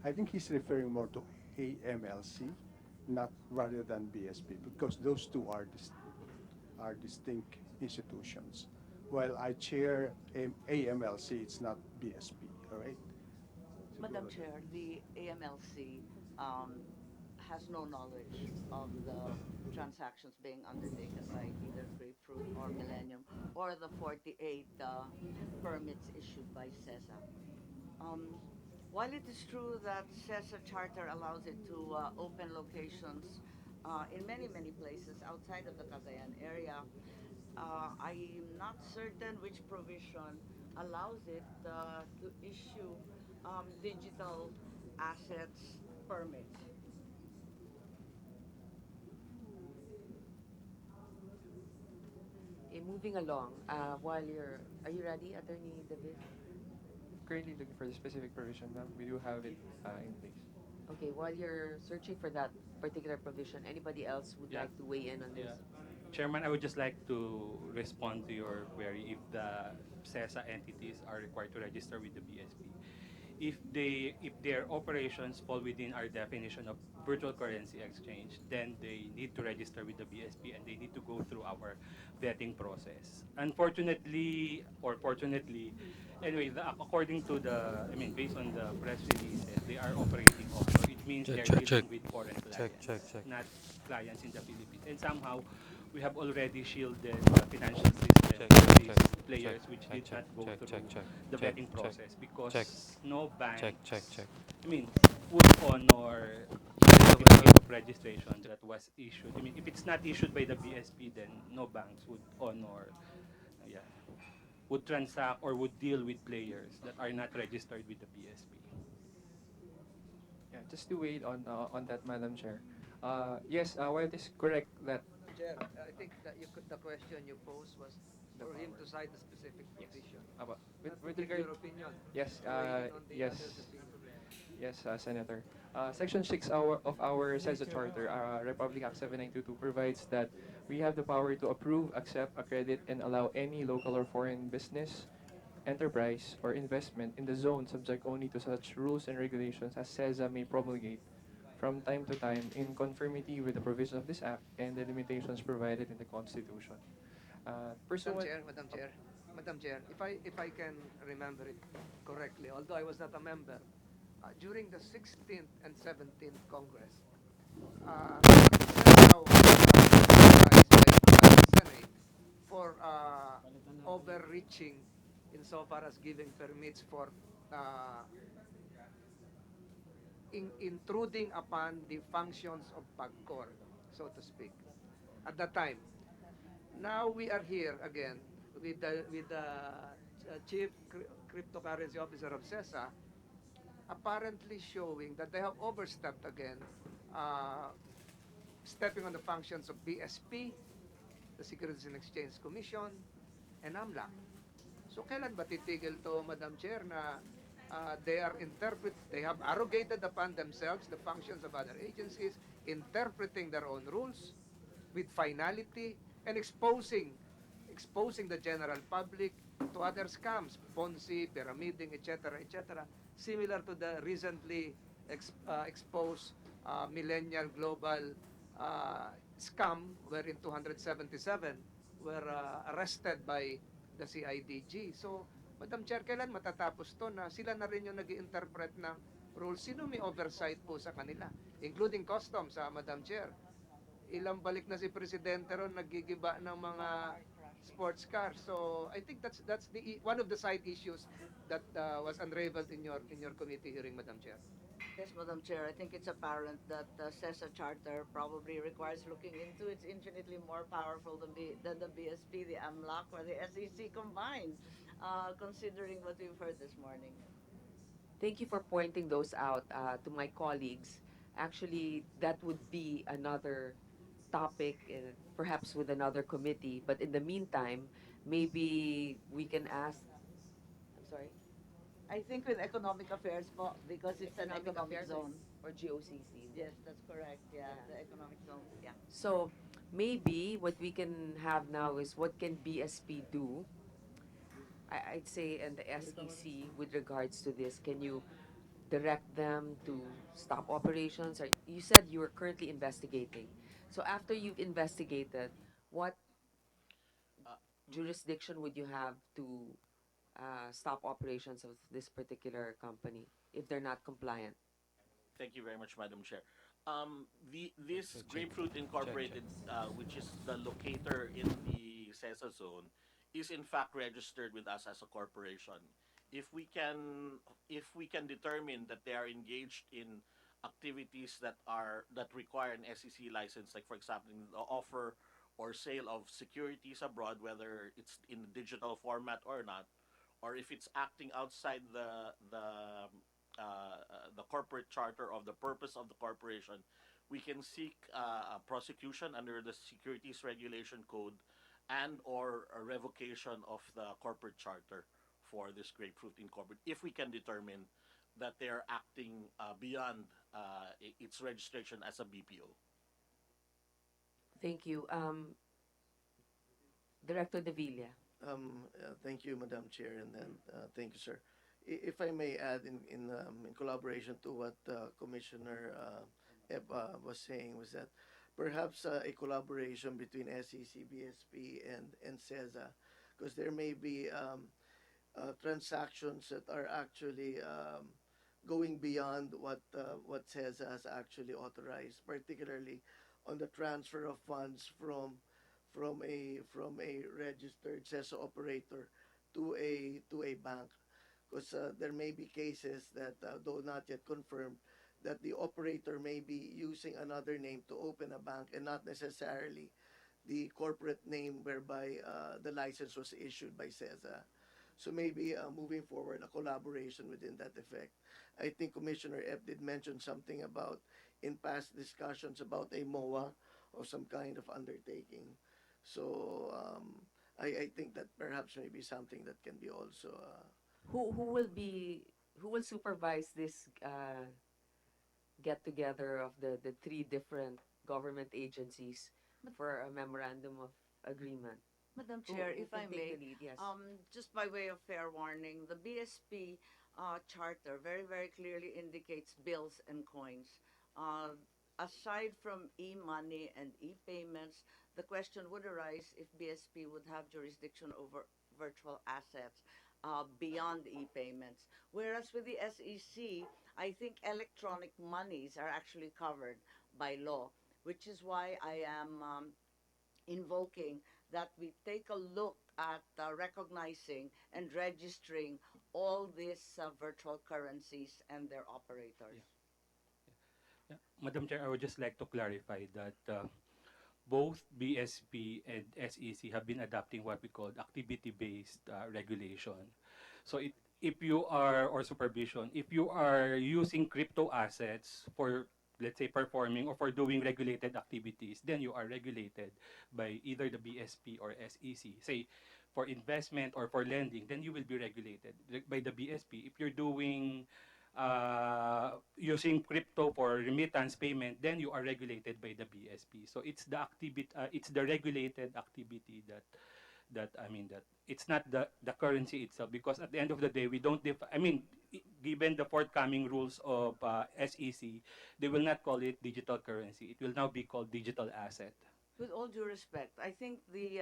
I think he's referring more to AMLC, not rather than BSP, because those two are distinct institutions. While I chair AMLC, it's not BSP, all right? Madam Siguro- Chair, the AMLC has no knowledge of the transactions being undertaken by either Grapefruit or Millennium or the 48 permits issued by CESA. Um, while it is true that CESA charter allows it to open locations in many, many places outside of the Cagayan area, I'm not certain which provision allows it to issue digital assets permit. Moving along, are you ready, Attorney David? Currently looking for the specific provision, ma'am. We do have it in place. Okay, while you're searching for that particular provision, anybody else would Yeah. like to weigh in on this? Yeah. Chairman, I would just like to respond to your query if the CESA entities are required to register with the BSP. If their operations fall within our definition of virtual currency exchange, then they need to register with the BSP and they need to go through our vetting process. Unfortunately or fortunately, anyway, according to I mean, based on the press releases, they are operating offshore. It means they're dealing with foreign clients, not clients in the Philippines. And somehow, we have already shielded the financial system of these players which did not go through the vetting process because no banks, I mean, would honor the certificate of registration that was issued. I mean, if it's not issued by the BSP, then no banks would honor, yeah, would transact or would deal with players that are not registered with the BSP. Yeah, just to wait on that, Madam Chair. Yes, while it is correct that Chair, I think that the question you posed was The for him power. to cite the specific provision. About, Not to with give regard, your opinion. yes, Weighing in on the yes, others' opinion. Yes, Senator. Section 6 of our CESA Charter, Republic Act 7922, provides that we have the power to approve, accept, accredit, and allow any local or foreign business, enterprise, or investment in the zone subject only to such rules and regulations as CESA may promulgate from time to time in conformity with the provisions of this act and the limitations provided in the Constitution. Madam Pursuant. Chair, Madam Chair, if I can remember it correctly, although I was not a member, during the 16th and 17th Congress, CESA was criticized by the Senate for overreaching insofar as giving permits for uh, intruding upon the functions of PAGCOR, so to speak, at that time. Now we are here again with the chief cryptocurrency officer of CESA, apparently showing that they have overstepped again, uh, stepping on the functions of BSP, the Securities and Exchange Commission, and AMLAC. So kailan ba titigil to, Madam Chair, na they have arrogated upon themselves the functions of other agencies, interpreting their own rules with finality and exposing the general public to other scams, Ponzi, pyramiding, etc., similar to the recently exposed Millennial Global scam, wherein 277 were arrested by the CIDG. So, Madam Chair, kailan matatapos to na sila na rin yung nag interpret ng rules? Sino may oversight po sa kanila? Including customs, Madam Chair. Ilang balik na si Presidente ron naggigiba ng mga sports car. So, I think that's one of the side issues that was unraveled in your committee hearing, Madam Chair. Yes, Madam Chair, I think it's apparent that the CESA Charter probably requires looking into. It's infinitely more powerful than the BSP, the AMLAC, or the SEC combined, considering what we've heard this morning. Thank you for pointing those out to my colleagues. Actually, that would be another topic, perhaps with another committee. But in the meantime, maybe we can ask. I'm sorry. I think with economic affairs po, because it's an economic Affairs zone. or GOCC. Yes, that's correct. Yeah, Yeah. the economic zone. Yeah. So maybe what we can have now is what can BSP do? I'd say, and the SEC with regards to this. Can you direct them to stop operations? Or you said you are currently investigating. So after you've investigated, what Uh, jurisdiction would you have to stop operations of this particular company if they're not compliant? Thank you very much, Madam Chair. This Grapefruit Incorporated, which is the locator in the CESA zone, is in fact registered with us as a corporation. If we can, if we can determine that they are engaged in activities that require an SEC license, like for example, in the offer or sale of securities abroad, whether it's in digital format or not, or if it's acting outside the corporate charter of the purpose of the corporation, we can seek a prosecution under the Securities Regulation Code and or a revocation of the corporate charter for this Grapefruit Incorporated if we can determine that they are acting beyond its registration as a BPO. Thank you. Director De Villa. Thank you, Madam Chair, and then thank you, sir. If I may add, in collaboration to what Commissioner Eb was saying, was that perhaps a collaboration between SEC, BSP, and CESA, because there may be transactions that are actually going beyond what CESA has actually authorized, particularly on the transfer of funds from a registered CESA operator to a bank, because there may be cases that, though not yet confirmed, that the operator may be using another name to open a bank and not necessarily the corporate name whereby the license was issued by CESA. So maybe moving forward, a collaboration within that effect. I think Commissioner Ep did mention something about in past discussions about a MOA of some kind of undertaking. So I think that perhaps maybe something that can be also Who will be who will supervise this get together of the three different government agencies for a memorandum of agreement? Madam Who, Chair, who if can I take may, the lead? Yes. just by way of fair warning, the BSP charter very, very clearly indicates bills and coins. Aside from e-money and e-payments, the question would arise if BSP would have jurisdiction over virtual assets beyond e-payments. Whereas with the SEC, I think electronic monies are actually covered by law, which is why I am invoking that we take a look at recognizing and registering all these virtual currencies and their operators. Yeah. Yeah. Madam Chair, I would just like to clarify that both BSP and SEC have been adopting what we call activity-based regulation. So if you are, or supervision, if you are using crypto assets for, let's say, performing or for doing regulated activities, then you are regulated by either the BSP or SEC. Say, for investment or for lending, then you will be regulated by the BSP. If you're doing using crypto for remittance payment, then you are regulated by the BSP. So it's the activity, it's the regulated activity that I mean that it's not the currency itself, because at the end of the day we don't I mean, given the forthcoming rules of SEC, they will not call it digital currency. It will now be called digital asset. With all due respect, I think the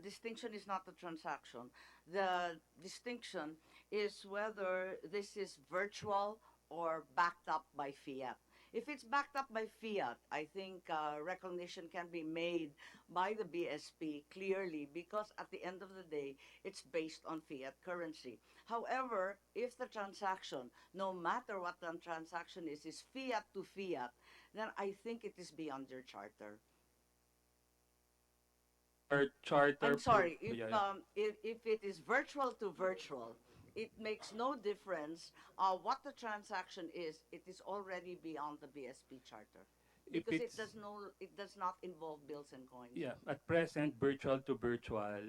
distinction is not the transaction. The distinction is whether this is virtual or backed up by fiat. If it's backed up by fiat, I think recognition can be made by the BSP clearly, because at the end of the day, it's based on fiat currency. However, if the transaction, no matter what the transaction is fiat to fiat, then I think it is beyond your charter. Our charter I'm sorry, yeah, yeah. if it is virtual to virtual, it makes no difference what the transaction is. It is already beyond the BSP charter If because it's it does not involve bills and coins. yeah, at present virtual to virtual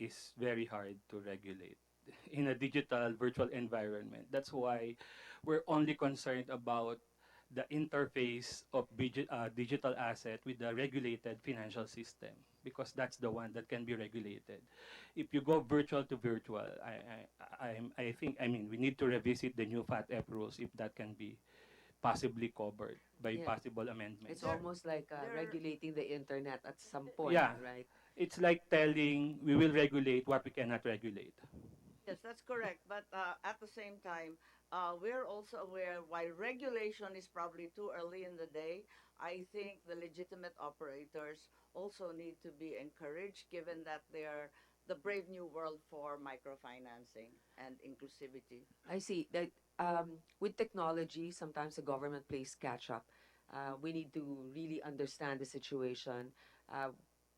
is very hard to regulate in a digital virtual environment. That's why we're only concerned about the interface of digital asset with the regulated financial system, because that's the one that can be regulated. If you go virtual to virtual, I think, I mean, we need to revisit the new FATF rules if that can be possibly covered by Yeah. possible amendments. It's almost like there- regulating the internet at some point, Yeah, right? it's like telling we will regulate what we cannot regulate. Yes, that's correct. But at the same time, we're also aware while regulation is probably too early in the day, I think the legitimate operators also need to be encouraged given that they are the brave new world for microfinancing and inclusivity. I see that with technology, sometimes the government plays catch up. We need to really understand the situation uh,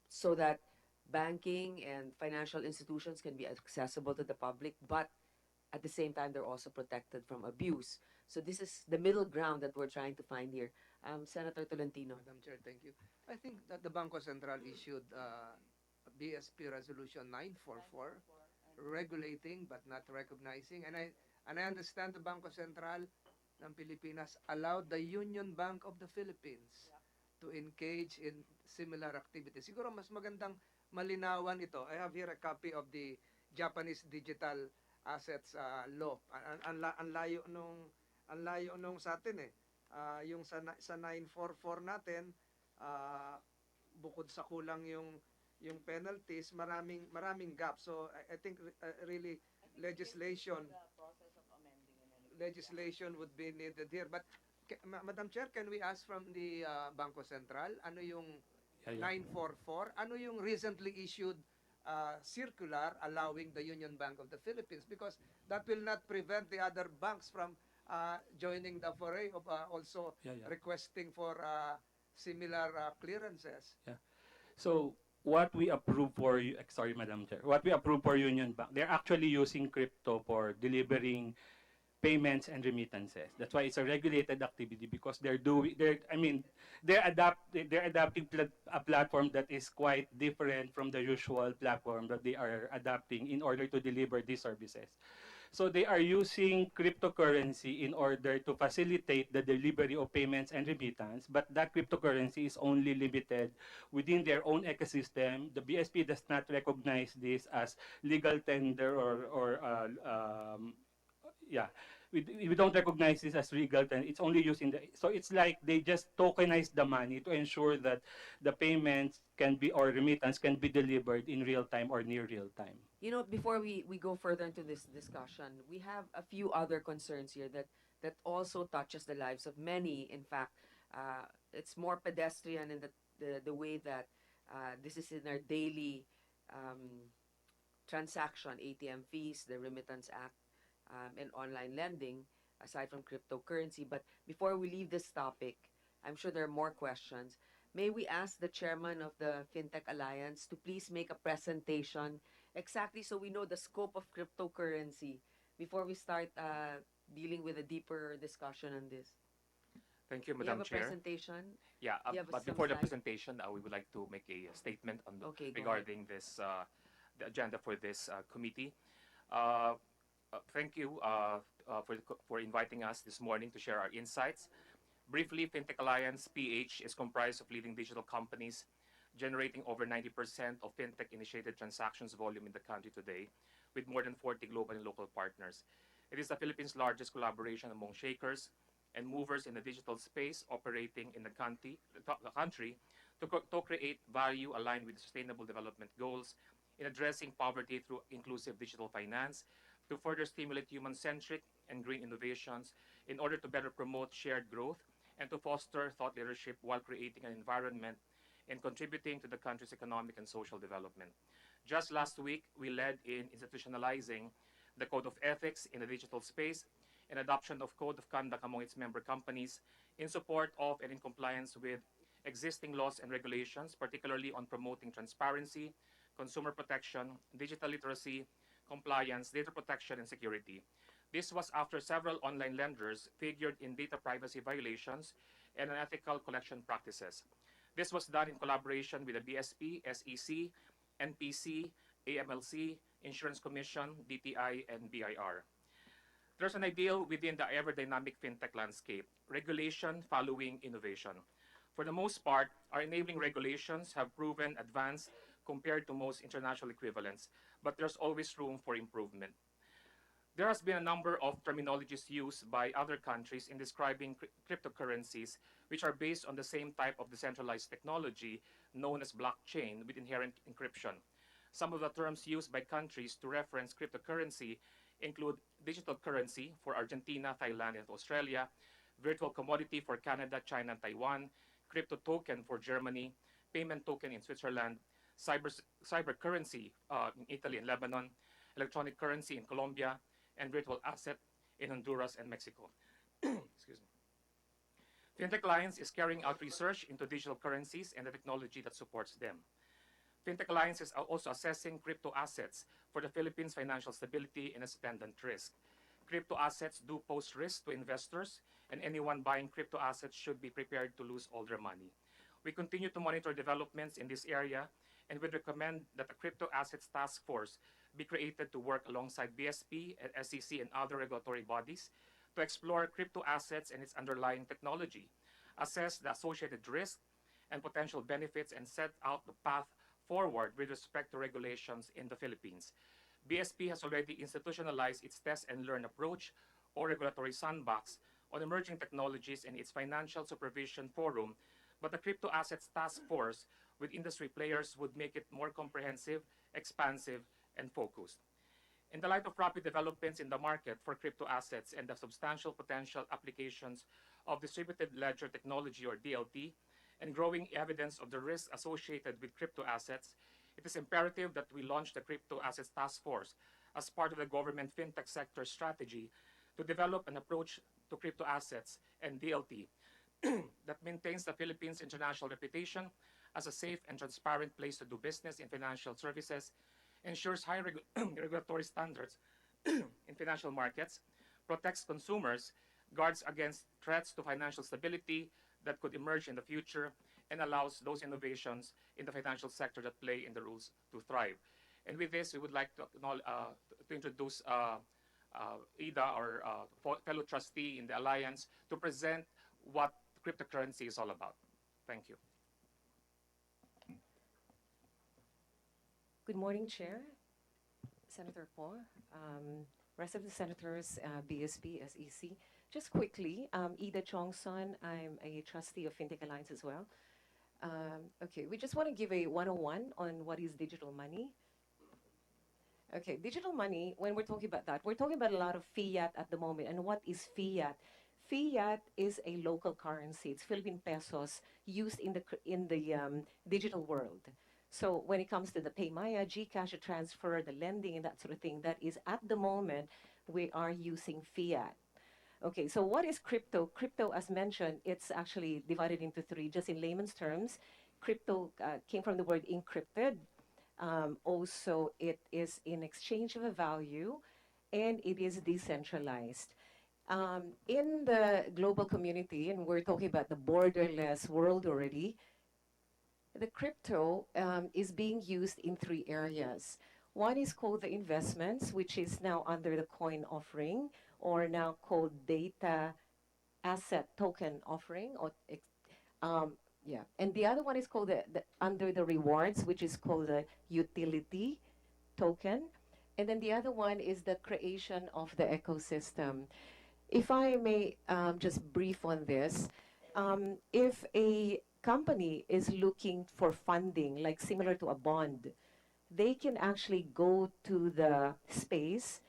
so that banking and financial institutions can be accessible to the public, but at the same time, they're also protected from abuse. So this is the middle ground that we're trying to find here. Senator Tolentino. Madam Chair, thank you. I think that the Bangko Sentral issued BSP Resolution 944, regulating but not recognizing. And I understand the Bangko Sentral ng Pilipinas allowed the Union Bank of the Philippines to engage in similar activities. Siguro mas magandang malinawan ito. I have here a copy of the Japanese Digital Assets Law. Ang layo nung sa atin eh. Yung sa 944 natin, bukod sa kulang yung penalties, maraming gaps. So I think really legislation would be needed here. But Madam Chair, can we ask from the Bangko Sentral, ano yung 944? Ano yung recently issued circular allowing the Union Bank of the Philippines? Because that will not prevent the other banks from joining the foray of also requesting for similar clearances. Yeah. So what we approve for, sorry, Madam Chair, what we approve for Union Bank, they're actually using crypto for delivering payments and remittances. That's why it's a regulated activity, because they're adapting a platform that is quite different from the usual platform that they are adapting in order to deliver these services. So they are using cryptocurrency in order to facilitate the delivery of payments and remittance, but that cryptocurrency is only limited within their own ecosystem. The BSP does not recognize this as legal tender or yeah, we don't recognize this as legal tender. It's only used in the, so it's like they just tokenize the money to ensure that the payments can be or remittance can be delivered in real time or near real time. You know, before we go further into this discussion, we have a few other concerns here that also touches the lives of many. In fact, it's more pedestrian in the way that this is in our daily um, transaction, ATM fees, the Remittance Act, and online lending, aside from cryptocurrency. But before we leave this topic, I'm sure there are more questions. May we ask the chairman of the FinTech Alliance to please make a presentation exactly so we know the scope of cryptocurrency before we start dealing with a deeper discussion on this. Thank you, Do you have Madam a Chair. presentation? Yeah, Do you have but some before the slides? presentation, we would like to make a statement on Okay, go ahead. regarding this the agenda for this committee. Uh, Thank you for inviting us this morning to share our insights. Briefly, FinTech Alliance PH is comprised of leading digital companies generating over 90% of FinTech-initiated transactions volume in the country today, with more than 40 global and local partners. It is the Philippines' largest collaboration among shakers and movers in the digital space operating in the country to create value aligned with sustainable development goals in addressing poverty through inclusive digital finance, to further stimulate human-centric and green innovations in order to better promote shared growth and to foster thought leadership while creating an environment and contributing to the country's economic and social development. Just last week, we led in institutionalizing the Code of Ethics in the digital space and adoption of Code of Conduct among its member companies in support of and in compliance with existing laws and regulations, particularly on promoting transparency, consumer protection, digital literacy, compliance, data protection, and security. This was after several online lenders figured in data privacy violations and unethical collection practices. This was done in collaboration with the BSP, SEC, NPC, AMLC, Insurance Commission, DTI, and BIR. There's an ideal within the ever-dynamic fintech landscape, regulation following innovation. For the most part, our enabling regulations have proven advanced compared to most international equivalents, but there's always room for improvement. There has been a number of terminologies used by other countries in describing cryptocurrencies, which are based on the same type of decentralized technology known as blockchain with inherent encryption. Some of the terms used by countries to reference cryptocurrency include digital currency for Argentina, Thailand, and Australia, virtual commodity for Canada, China, and Taiwan, crypto token for Germany, payment token in Switzerland, cyber currency in Italy and Lebanon, electronic currency in Colombia, and virtual asset in Honduras and Mexico. Excuse me. FinTech Alliance is carrying out research into digital currencies and the technology that supports them. FinTech Alliance is also assessing crypto assets for the Philippines' financial stability and its attendant risk. Crypto assets do pose risk to investors, and anyone buying crypto assets should be prepared to lose all their money. We continue to monitor developments in this area and would recommend that a crypto assets task force be created to work alongside BSP, SEC, and other regulatory bodies to explore crypto assets and its underlying technology, assess the associated risks and potential benefits, and set out the path forward with respect to regulations in the Philippines. BSP has already institutionalized its test and learn approach or regulatory sandbox on emerging technologies in its financial supervision forum, but the crypto assets task force with industry players would make it more comprehensive, expansive, and focused. In the light of rapid developments in the market for crypto assets and the substantial potential applications of distributed ledger technology or DLT, and growing evidence of the risks associated with crypto assets, it is imperative that we launch the Crypto Assets Task Force as part of the government fintech sector strategy to develop an approach to crypto assets and DLT that maintains the Philippines' international reputation as a safe and transparent place to do business in financial services, ensures high regulatory standards in financial markets, protects consumers, guards against threats to financial stability that could emerge in the future, and allows those innovations in the financial sector that play in the rules to thrive. And with this, we would like to introduce Ida, our fellow trustee in the alliance, to present what cryptocurrency is all about. Thank you. Good morning, Chair, Senator Po, rest of the senators, BSP, SEC. Just quickly, Ida Chongson, I'm a trustee of Fintech Alliance as well. Okay, we just want to give a 101 on what is digital money. Okay, digital money, when we're talking about that, we're talking about a lot of fiat at the moment. And what is fiat? Fiat is a local currency. It's Philippine pesos used in the digital world. So when it comes to the Paymaya, GCash, the transfer, the lending, and that sort of thing, that is at the moment, we are using fiat. Okay, so what is crypto? Crypto, as mentioned, it's actually divided into three, just in layman's terms. Crypto came from the word encrypted. Also, it is in exchange of a value, and it is decentralized. In the global community, and we're talking about the borderless world already, the crypto is being used in three areas. One is called the investments, which is now under the coin offering, or now called data asset token offering, or yeah. And the other one is called under the rewards, which is called the utility token. And then the other one is the creation of the ecosystem. If I may just brief on this, if a company is looking for funding, like similar to a bond, they can actually go to the space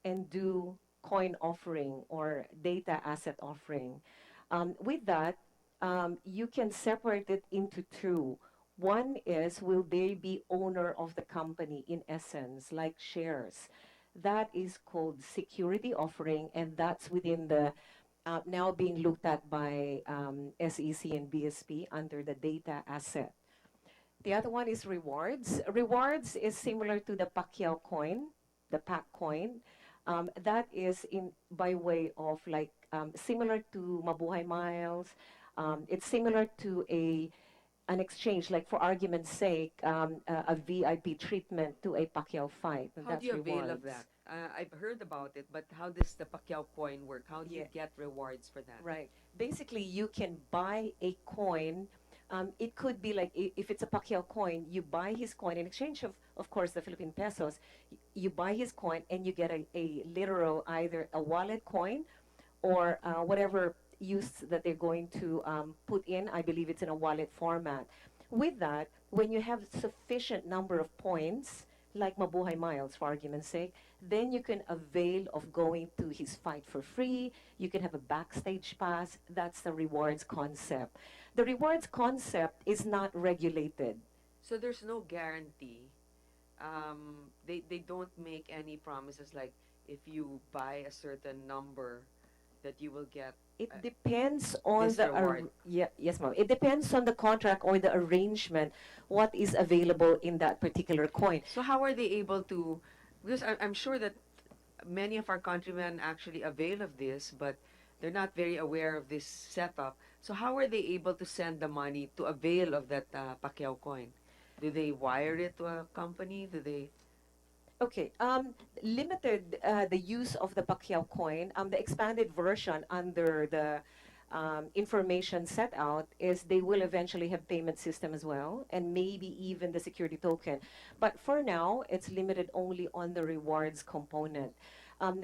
and do coin offering or data asset offering. With that, you can separate it into two. One is, will they be owner of the company in essence, like shares? That is called security offering, and that's within the now being looked at by SEC and BSP under the data asset. The other one is rewards. Rewards is similar to the Pacquiao coin, the Pac coin. That is in by way of like similar to Mabuhay Miles. It's similar to an exchange, like for argument's sake, a VIP treatment to a Pacquiao fight. And How that's do you avail rewards. of that? I've heard about it, but how does the Pacquiao coin work? How do you Yeah. get rewards for that? Right. Basically, you can buy a coin. It could be like if it's a Pacquiao coin, you buy his coin in exchange of course, the Philippine pesos. You buy his coin and you get a literal either a wallet coin or whatever use that they're going to put in. I believe it's in a wallet format. With that, when you have sufficient number of points, like Mabuhay Miles, for argument's sake, then you can avail of going to his fight for free. You can have a backstage pass. That's the rewards concept. The rewards concept is not regulated. So there's no guarantee. They don't make any promises like if you buy a certain number that you will get. It depends on this the reward. yes, ma'am. It depends on the contract or the arrangement, what is available in that particular coin. So how are they able to? Because I'm sure that many of our countrymen actually avail of this, but they're not very aware of this setup. So how are they able to send the money to avail of that Pacquiao coin? Do they wire it to a company? Do they? Okay, limited the use of the Pacquiao coin. The expanded version under the information set out is they will eventually have payment system as well, and maybe even the security token. But for now, it's limited only on the rewards component.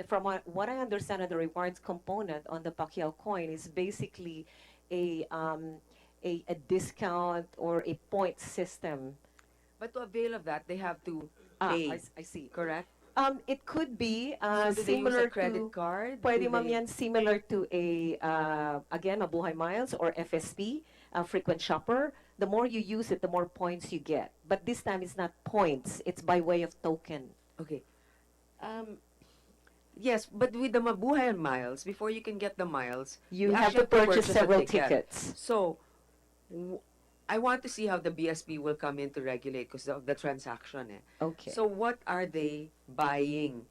From what I understand of the rewards component on the Pacquiao coin is basically a, a discount or a point system. But to avail of that, they have to Ah, pay. I see. Correct. It could be So do they use similar a credit to card? pwede Do ma'am they- yan similar to a again Mabuhay Miles or FSP, frequent shopper. The more you use it, the more points you get. But this time it's not points; it's by way of token. Okay. Yes, but with the Mabuhay Miles, before you can get the miles, You have actually to purchase a several ticket. tickets. So, I want to see how the BSP will come in to regulate because of the transaction. Okay. So what are they buying?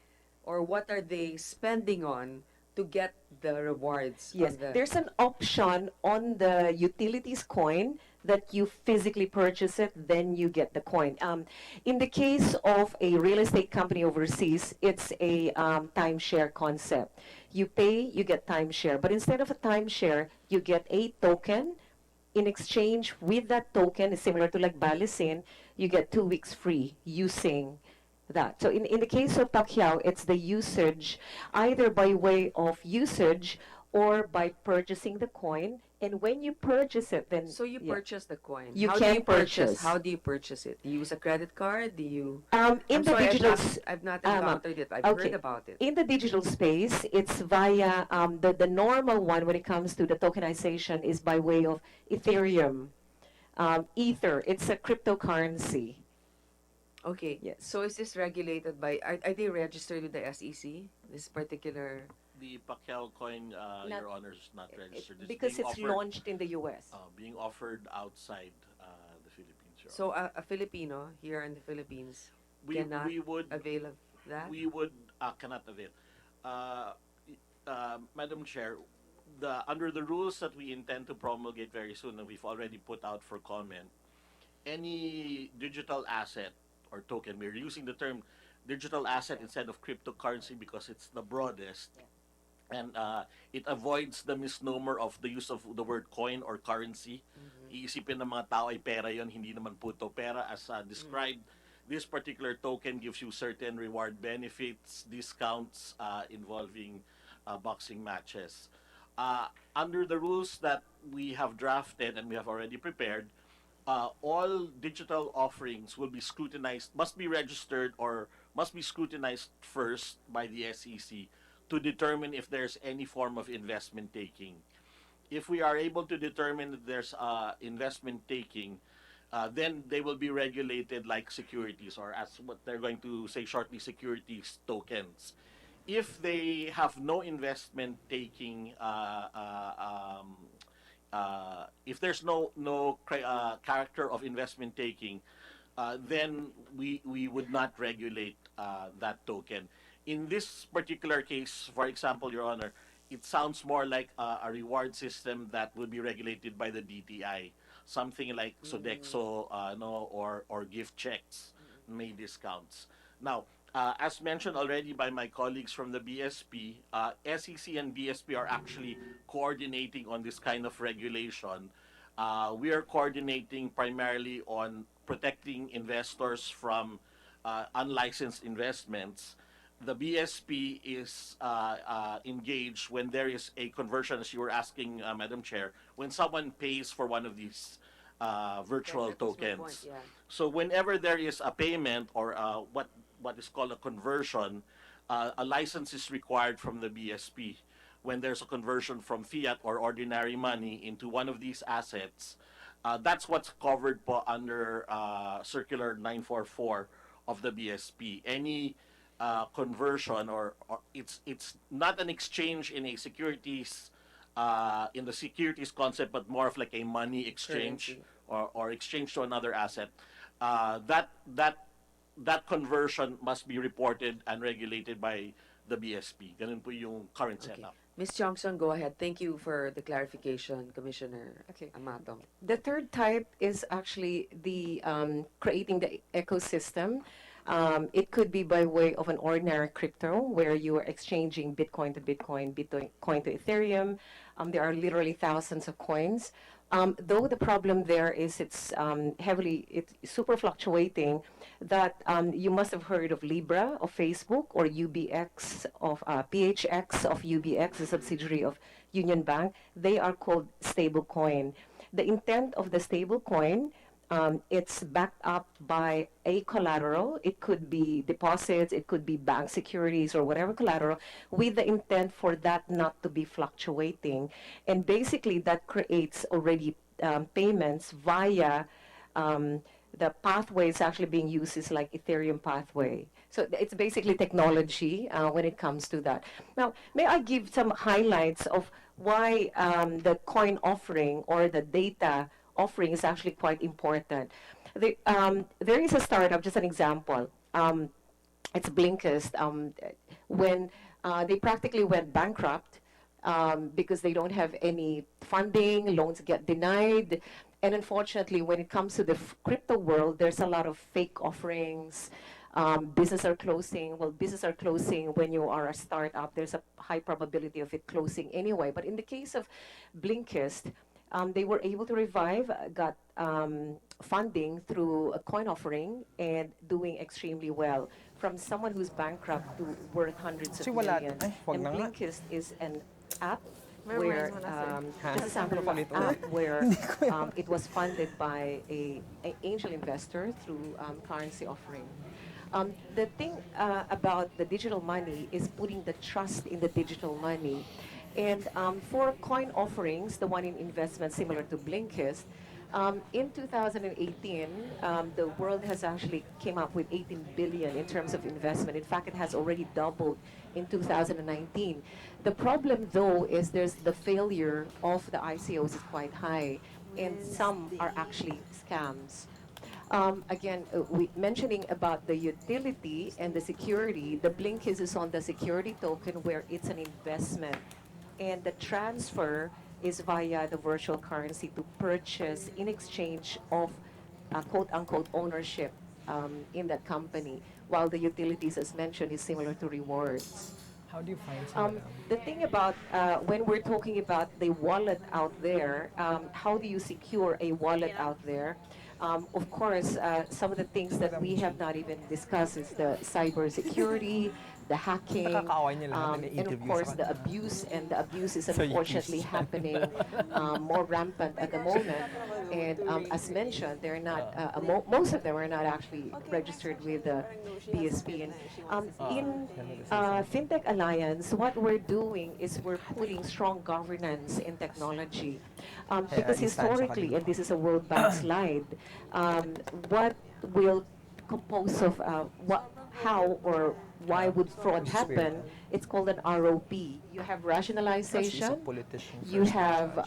Or what are they spending on to get the rewards Yes, of the. there's an option on the utilities coin that you physically purchase it, then you get the coin. In the case of a real estate company overseas, it's a timeshare concept. You pay, you get timeshare. But instead of a timeshare, you get a token. In exchange with that token, it's similar to like Balisin, you get 2 weeks free using that. So in the case of Pacquiao, it's the usage, either by way of usage or by purchasing the coin. And when you purchase it, then So you yeah, purchase the coin. you How do can you purchase? purchase. How do you purchase it? Do you use a credit card? Do you? In I'm the sorry, digital I've not encountered it. I've okay. heard about it. In the digital space, it's via the normal one when it comes to the tokenization is by way of Ethereum, Ether. It's a cryptocurrency. Okay. Yes. So is this regulated by? Are they registered with the SEC? This particular. The Pacquiao coin, Not- Your Honor, is not registered. Because being it's offered, launched in the U.S. being offered outside the Philippines, Your So Honor. a Filipino here in the Philippines we, cannot we would avail of that. we would cannot avail. Madam Chair, under the rules that we intend to promulgate very soon, and we've already put out for comment, any digital asset or token, we're using the term digital asset instead of cryptocurrency because it's the broadest, and it avoids the misnomer of the use of the word coin or currency. Iisipin ng mga tao ay pera yon, hindi naman po ito pera. As described, this particular token gives you certain reward benefits, discounts involving boxing matches. Under the rules that we have drafted and we have already prepared, all digital offerings will be scrutinized, must be registered or must be scrutinized first by the SEC to determine if there's any form of investment taking. If we are able to determine that there's investment taking, then they will be regulated like securities, or as what they're going to say shortly, securities tokens. If they have no investment taking, if there's no character of investment taking, then we would not regulate that token. In this particular case, for example, Your Honor, it sounds more like a reward system that would be regulated by the DTI, something like Sodexo, no, or gift checks, may discounts. Now, as mentioned already by my colleagues from the BSP, SEC and BSP are actually coordinating on this kind of regulation. We are coordinating primarily on protecting investors from unlicensed investments. The BSP is engaged when there is a conversion, as you were asking, Madam Chair, when someone pays for one of these virtual That was my tokens. point, yeah. So whenever there is a payment or what is called a conversion, a license is required from the BSP. When there's a conversion from fiat or ordinary money into one of these assets, that's what's covered po under Circular 944 of the BSP. Any conversion or it's not an exchange in a securities in the securities concept, but more of like a money exchange or exchange to another asset. That conversion must be reported and regulated by the BSP. Ganun po yung current Okay. setup. Ms. Johnson, go ahead. Thank you for the clarification, Commissioner Okay. Amato. The third type is actually the creating the ecosystem. It could be by way of an ordinary crypto where you are exchanging Bitcoin to Bitcoin, Bitcoin to Ethereum. There are literally thousands of coins. Though the problem there is it's super fluctuating, that you must have heard of Libra of Facebook or UBX of PHX of UBX, a subsidiary of Union Bank. They are called stable coin. The intent of the stable coin, it's backed up by a collateral. It could be deposits, it could be bank securities or whatever collateral, with the intent for that not to be fluctuating. And basically that creates already payments via the pathways actually being used is like Ethereum pathway. So it's basically technology when it comes to that. Now, may I give some highlights of why the coin offering or the data offering is actually quite important. There is a startup, just an example. It's Blinkist. When They practically went bankrupt because they don't have any funding, loans get denied. And unfortunately, when it comes to the crypto world, there's a lot of fake offerings. Business are closing. Well, business are closing when you are a startup. There's a high probability of it closing anyway. But in the case of Blinkist, they were able to revive, got funding through a coin offering and doing extremely well. From someone who's bankrupt to worth hundreds of Kasi wala, millions. ay, wag And na nga. Blinkist is an app Memorize where, mo na, sir. just a sample of an app where it was funded by a angel investor through currency offering. The thing about the digital money is putting the trust in the digital money. And for coin offerings, the one in investment similar to Blinkist, in 2018, the world has actually came up with 18 billion in terms of investment. In fact, it has already doubled in 2019. The problem, though, is there's the failure of the ICOs is quite high, and some are actually scams. Again, we mentioning about the utility and the security, the Blinkist is on the security token where it's an investment. And the transfer is via the virtual currency to purchase in exchange of quote unquote ownership in that company, while the utilities, as mentioned, is similar to rewards. How do you find some The thing about when we're talking about the wallet out there, how do you secure a wallet out there? Of course, some of the things that we have not even discussed is the cybersecurity, the hacking, Nakakaaway niya lahat na and of na-interview course sa the kanya. abuse, and the abuse is Sa unfortunately YouTube happening more rampant at the moment. And as mentioned, they're not, most of them are not actually registered with the BSP. And in FinTech Alliance, what we're doing is we're putting strong governance in technology. Because historically, and this is a World Bank slide, what will compose of how or why would fraud happen? It's called an ROP. You have rationalization, you have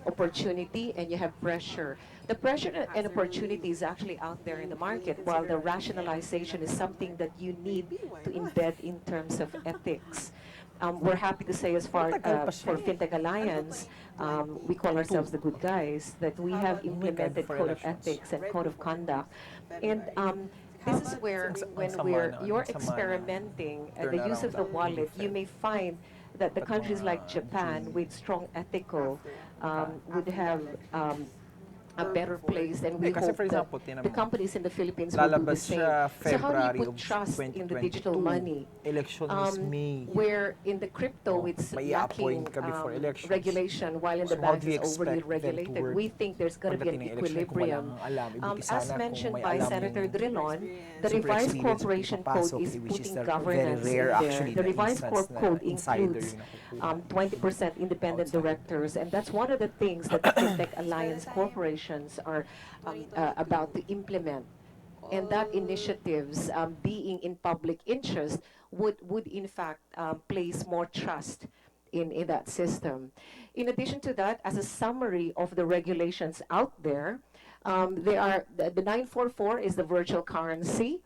opportunity, and you have pressure. The pressure and opportunity is actually out there in the market, while the rationalization is something that you need to embed in terms of ethics. We're happy to say, as far for FinTech Alliance, we call ourselves the good guys, that we have implemented code of ethics and code of conduct. And this is where, when you're experimenting the use of the wallet, you may find that the countries like Japan, with strong ethical, would have a better place, and we Kasi hope for that example, the companies in the Philippines will do the lalabas same. siya So how do you February put of trust in the digital 2022. money? Election is May. Where in the crypto it's May lacking i-appoint ka before elections. regulation, while in the So how banks do you it's overly expect them to regulated. work We think there's going to be an pagdating ng election kung wala equilibrium. kang alam? Ibig As sana mentioned kung may by alam Senator yung Drilon, the super revised experience corporation code ipapasok, is which is putting the governance very rare in there. actually The na revised instance corp na code insider includes yung nakukuha. 20% independent directors, and that's one of the things that the FinTech Alliance corporations are about to implement. And that initiatives being in public interest would in fact place more trust in that system. In addition to that, as a summary of the regulations out there, they are the 944 is the virtual currency.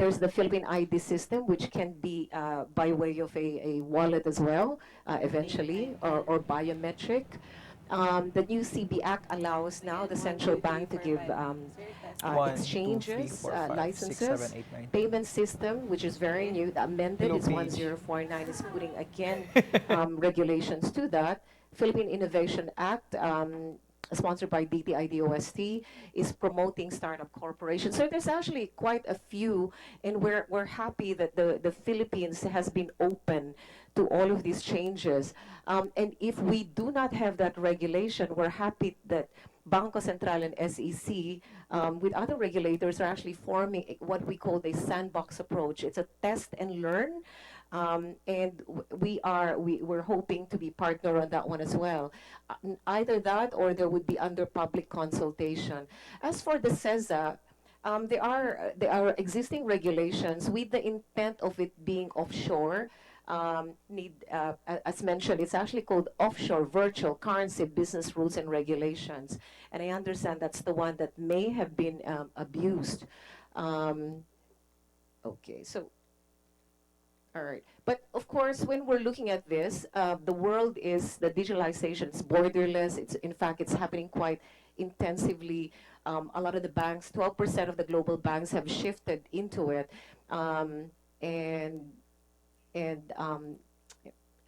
There's the Philippine ID system, which can be by way of a wallet as well, eventually, or biometric. The new CB Act allows now the central bank to give 1, 2, 3, exchanges, 4, 5, 6, licenses. 7, 8, 9. Payment system, which is very new, the amended Hello, is Paige. 1049, is putting again regulations to that. Philippine Innovation Act, sponsored by DTIDOST, is promoting startup corporations. So there's actually quite a few, and we're happy that the Philippines has been open to all of these changes. And if we do not have that regulation, we're happy that Bangko Sentral and SEC, with other regulators, are actually forming what we call the sandbox approach. It's a test and learn. And we're hoping to be partner on that one as well. Either that, or there would be under public consultation. As for the CESA, there are existing regulations with the intent of it being offshore. As mentioned, it's actually called Offshore Virtual Currency Business Rules and Regulations. And I understand that's the one that may have been abused. Okay, so All right. But of course, when we're looking at this, the world is the digitalization. It's borderless. It's in fact, it's happening quite intensively. A lot of the banks, 12% of the global banks have shifted into it, um, and and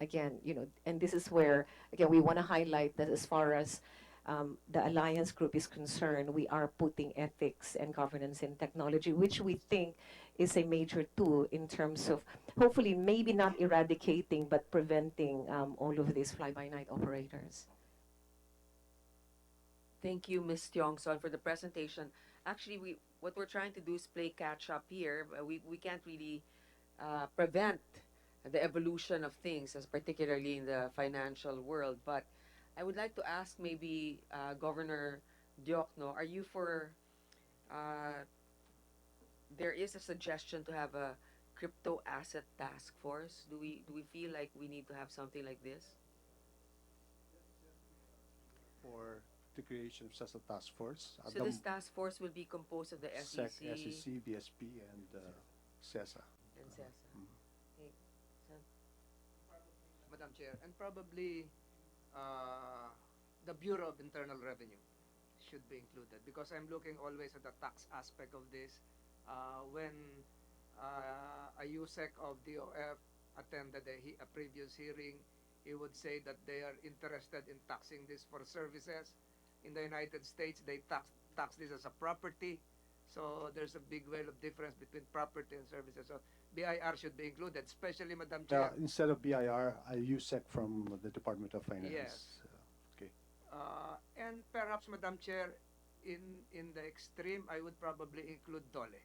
again, and this is where again we want to highlight that as far as the Alliance Group is concerned, we are putting ethics and governance in technology, which we think is a major tool in terms of hopefully maybe not eradicating but preventing all of these fly-by-night operators. Thank you, Ms. Tiongson, for the presentation. Actually, what we're trying to do is play catch up here. We can't really prevent the evolution of things, as particularly in the financial world. But I would like to ask maybe Governor Diokno, are you for? There is a suggestion to have a crypto asset task force. Do we feel like we need to have something like this? For the creation of such a task force. So this task force will be composed of the SEC, SEC SEC, BSP, and CESA. and CESA. Mm. Okay. Madam Chair, and probably the Bureau of Internal Revenue should be included because I'm looking always at the tax aspect of this. When a USEC of DOF attended a previous hearing, he would say that they are interested in taxing this for services. In the United States, they tax this as a property. So there's a big whale of difference between property and services. So BIR should be included, especially, Madam Chair. Instead of BIR, I USEC from the Department of Finance. Yes. Okay. And perhaps, Madam Chair, in the extreme, I would probably include DOLE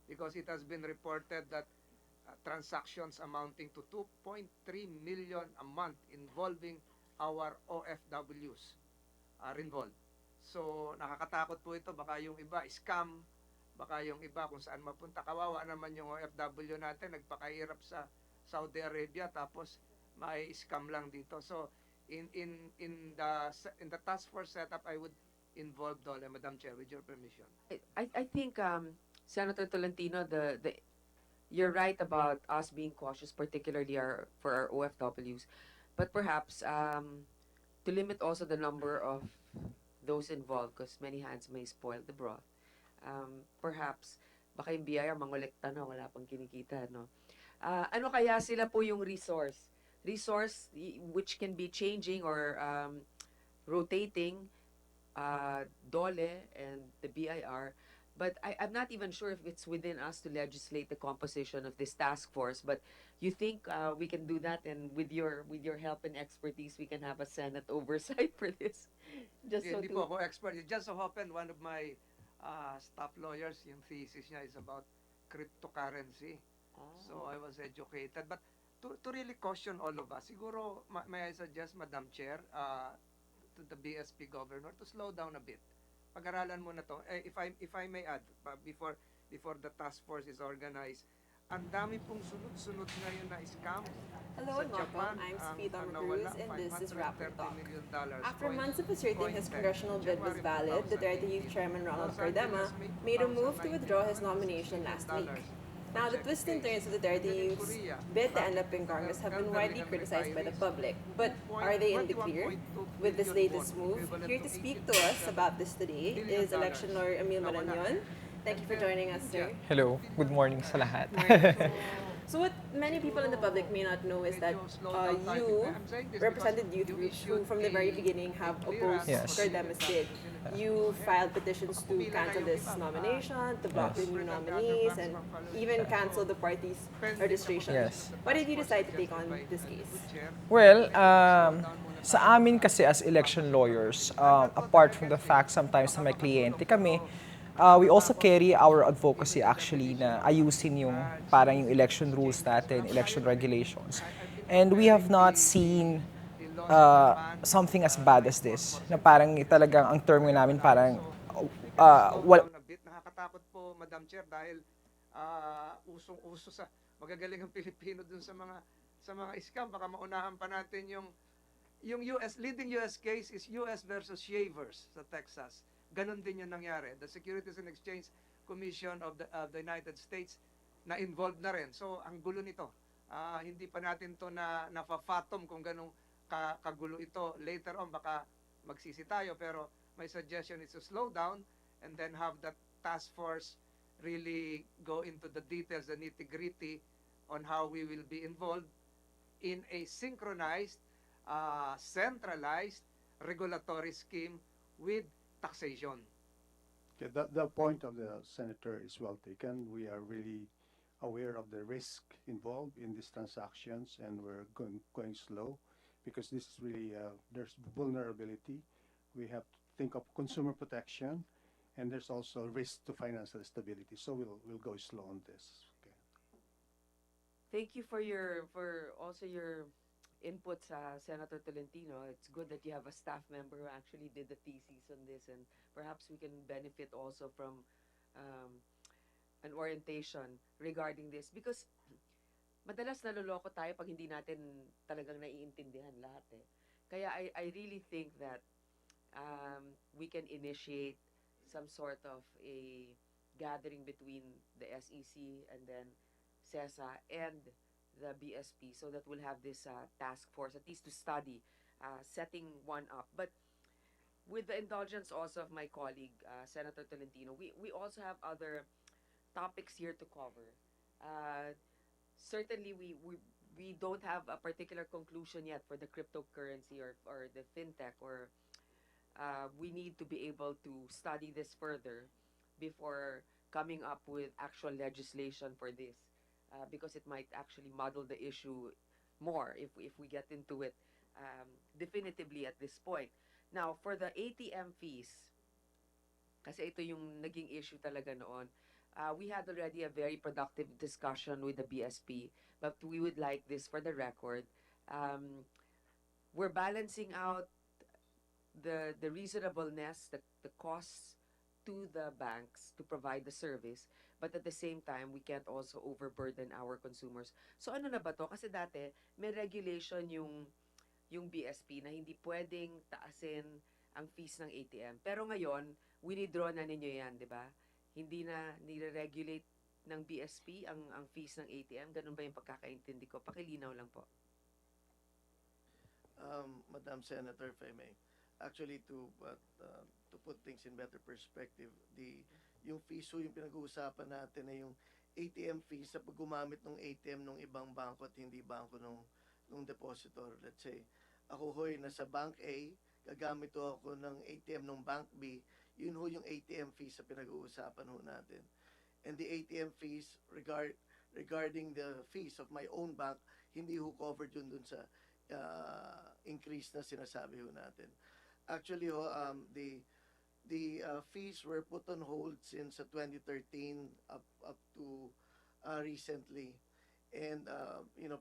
because it has been reported that transactions amounting to 2.3 million a month involving our OFWs are involved. So, nakakatakot po ito. Baka yung iba, scam. Baka yung iba kung saan mapunta. Kawawa naman yung OFW natin. Nagpakahirap sa Saudi Arabia. Tapos, may scam lang dito. So, in the task force setup, I would involve DOLE, Madam Chair, with your permission. I think Senator Tolentino, you're right about us being cautious, particularly for our OFWs, but perhaps to limit also the number of those involved, because many hands may spoil the broth. Perhaps baka yung BIR mangolekta na wala pang kinikita, no? Ano kaya sila po yung resource which can be changing or rotating DOLE and the BIR. But I'm not even sure if it's within us to legislate the composition of this task force. But you think we can do that, and with your help and expertise, we can have a Senate oversight for this. Just so Hindi po ako expert. It just so happened one of my staff lawyers, yung thesis niya is about cryptocurrency. So I was educated. But to really caution all of us, siguro may I suggest, Madam Chair, to the BSP governor to slow down a bit. Pag-aralan mo na to. If I may add, before the task force is organized, ang dami pong sunod-sunod ngayon na scam. Hello and welcome. I'm Speed Cruz, and this is Rapper Talk. After months of asserting his congressional bid was valid, Duterte Youth Chairman Ronald Cardema made a move to withdraw his nomination last week. Now, the twists and turns of the Duterte Youth's bid to end up in Congress have been widely criticized by the public. But are they in the clear with this latest move? Here to speak to us about this today is election lawyer Emil Marañon. Thank you for joining us, sir. Hello, good morning sa lahat. So what many people in the public may not know is that you represented youth groups who from the very beginning have opposed Cardema's bid. You filed petitions to cancel this nomination, to block the new nominees, and even cancel the party's registration. Why did you decide to take on this case? Well, sa amin kasi as election lawyers, apart from the fact sometimes na may kliyente kami, we also carry our advocacy actually na ayusin yung parang yung election rules natin, election regulations. And we have not seen something as bad as this. Na parang talagang ang term namin parang Nakakatakot po, Madam Chair, dahil usong-uso sa magagaling ang Pilipino dun sa mga scam. Baka maunahan pa natin yung leading US case is US versus Shavers sa Texas. Ganon din yung nangyari. The Securities and Exchange Commission of the United States na involved na rin. So, ang gulo nito. Hindi pa natin to nafa-fathom kung ganong kagulo ito. Later on, baka magsisi tayo. Pero my suggestion is to slow down and then have that task force really go into the details, the nitty-gritty on how we will be involved in a synchronized, centralized regulatory scheme with taxation. Okay, the point of the senator is well taken. We are really aware of the risk involved in these transactions, and we're going slow because this is really there's vulnerability. We have to think of consumer protection, and there's also risk to financial stability. So we'll go slow on this. Okay. Thank you for also your inputs, Senator Tolentino. It's good that you have a staff member who actually did the thesis on this, and perhaps we can benefit also from um, an orientation regarding this because madalas naloloko tayo pag hindi natin talagang naiintindihan lahat eh. Kaya I really think that we can initiate some sort of a gathering between the SEC and then CESA and the BSP so that we'll have this task force at least to study setting one up. But with the indulgence also of my colleague, Senator Tolentino, we also have other topics here to cover. Certainly, we don't have a particular conclusion yet for the cryptocurrency or the fintech, or we need to be able to study this further before coming up with actual legislation for this, because it might actually muddle the issue more if we get into it definitively at this point. Now, for the ATM fees, kasi ito yung naging issue talaga noon. We had already a very productive discussion with the BSP, but we would like this for the record. We're balancing out the reasonableness, the costs to the banks to provide the service, but at the same time, we can't also overburden our consumers. So ano na ba to? Kasi dati, may regulation yung BSP na hindi pwedeng taasin ang fees ng ATM. Pero ngayon, winidraw na ninyo yan, di ba? Hindi na nire-regulate ng BSP ang fees ng ATM. Ganun ba yung pagkakaintindi ko? Pakilinaw lang po. Madam Senator, if I may, actually to put things in better perspective, yung fees yung pinag-uusapan natin na yung ATM fees sa pag gumamit ng ATM ng ibang bangko at hindi bangko ng depositor. Let's say, ako hoy nasa bank A, gagamit ako ng ATM ng bank B, yun ho yung ATM fees sa pinag-uusapan ho natin. And the ATM fees regarding the fees of my own bank, hindi ho covered yun dun sa increase na sinasabi ho natin. Actually ho, the fees were put on hold since 2013 up to recently, and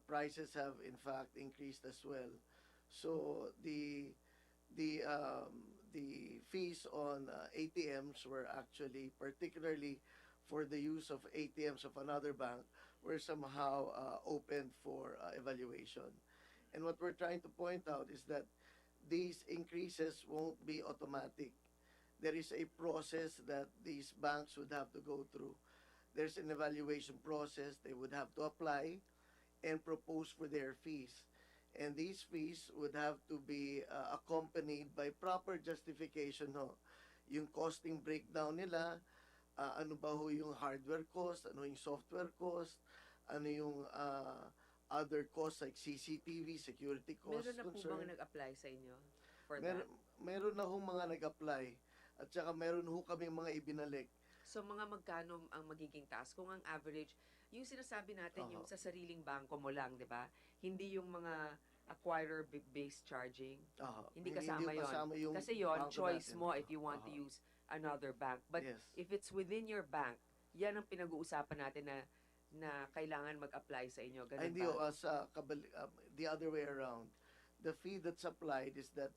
prices have in fact increased as well. So the fees on ATMs were actually, particularly for the use of ATMs of another bank, were somehow opened for evaluation. And what we're trying to point out is that these increases won't be automatic. There is a process that these banks would have to go through. There's an evaluation process. They would have to apply and propose for their fees. And these fees would have to be accompanied by proper justification. No? Yung costing breakdown nila, ano ba ho yung hardware cost, ano yung software cost, ano yung other costs like CCTV, security costs. Meron na po bang nag-apply sa inyo for that? Meron na ho mga nag-apply. At saka meron ho kami mga ibinalik. So mga magkano ang magiging task? Kung ang average, yung sinasabi natin yung sa sariling bangko mo lang, di ba? Hindi yung mga acquirer-based charging. Hindi kasama yun. Kasi yun, choice mo if you want to use another bank. But if it's within your bank, yan ang pinag-uusapan natin na kailangan mag-apply sa inyo. Ganun hindi ba? The other way around. The fee that's applied is that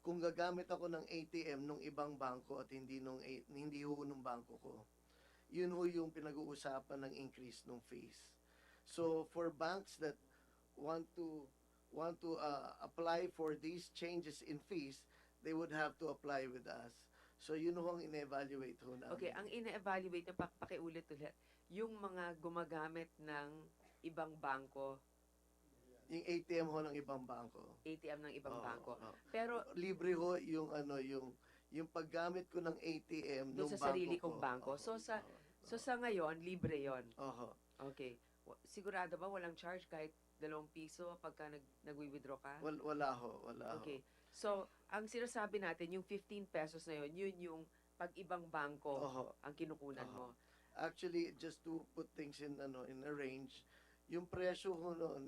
kung gagamit ako ng ATM nung ibang bangko at hindi ho nung bangko ko, yun ho yung pinag-uusapan ng increase ng fees. So for banks that want to apply for these changes in fees, they would have to apply with us. So yun ho ang ine-evaluate ho namin. Okay, ang ine-evaluate, pakiulit ulit, yung mga gumagamit ng ibang bangko Yung ATM ho ng ibang bangko. ATM ng ibang Oo, bangko. oo. Pero Libre ho yung yung paggamit ko ng ATM doon nung sa bangko sarili ko. kong bangko. Oo, So sa ngayon, libre 'yon. oo. Okay. Sigurado ba walang charge kahit 2 piso pagka nagwi-withdraw ka? Wala ho, wala ho. Okay. So, ang sinasabi natin, yung 15 pesos na yun yung pag ibang bangko Oho. ang kinukunan Oho. mo. Actually, just to put things in in a range, yung presyo ho noon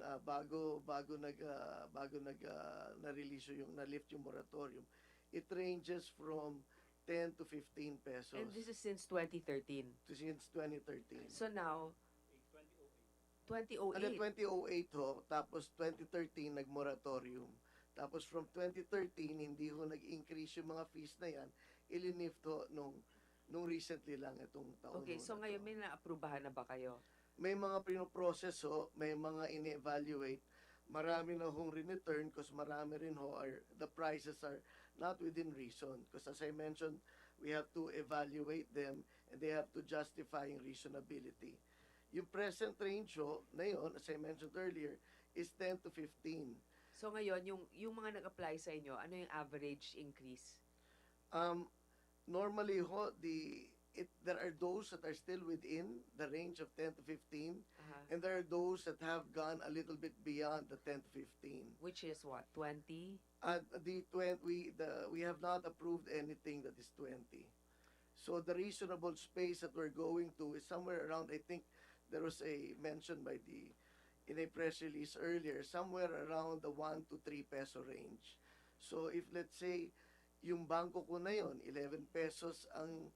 na-release yung na-lift yung moratorium, it ranges from 10 to 15 pesos. And this is since 2013. Since 2013. So now, 2008. Ano, 2008 ho, tapos 2013 nag-moratorium. Tapos from 2013, hindi ho nag-increase yung mga fees na yan, ilinift ho nung recently lang itong taon. Okay, ho so na ngayon to. may naaprubahan na ba kayo? May mga pinoprocess ho, may mga ini-evaluate. Marami na hong return because marami rin ho the prices are not within reason. Because as I mentioned, we have to evaluate them and they have to justify yung reasonability. Yung present range ho, na yun, as I mentioned earlier, is 10 to 15. So ngayon, yung mga nag-apply sa inyo, ano yung average increase? Normally ho, there are those that are still within the range of 10 to 15, and there are those that have gone a little bit beyond the 10 to 15. Which is what, 20? We have not approved anything that is 20. So the reasonable space that we're going to is somewhere around, I think there was a mention in a press release earlier, somewhere around the 1 to 3 peso range. So if let's say, yung bangko ko na yon, 11 pesos ang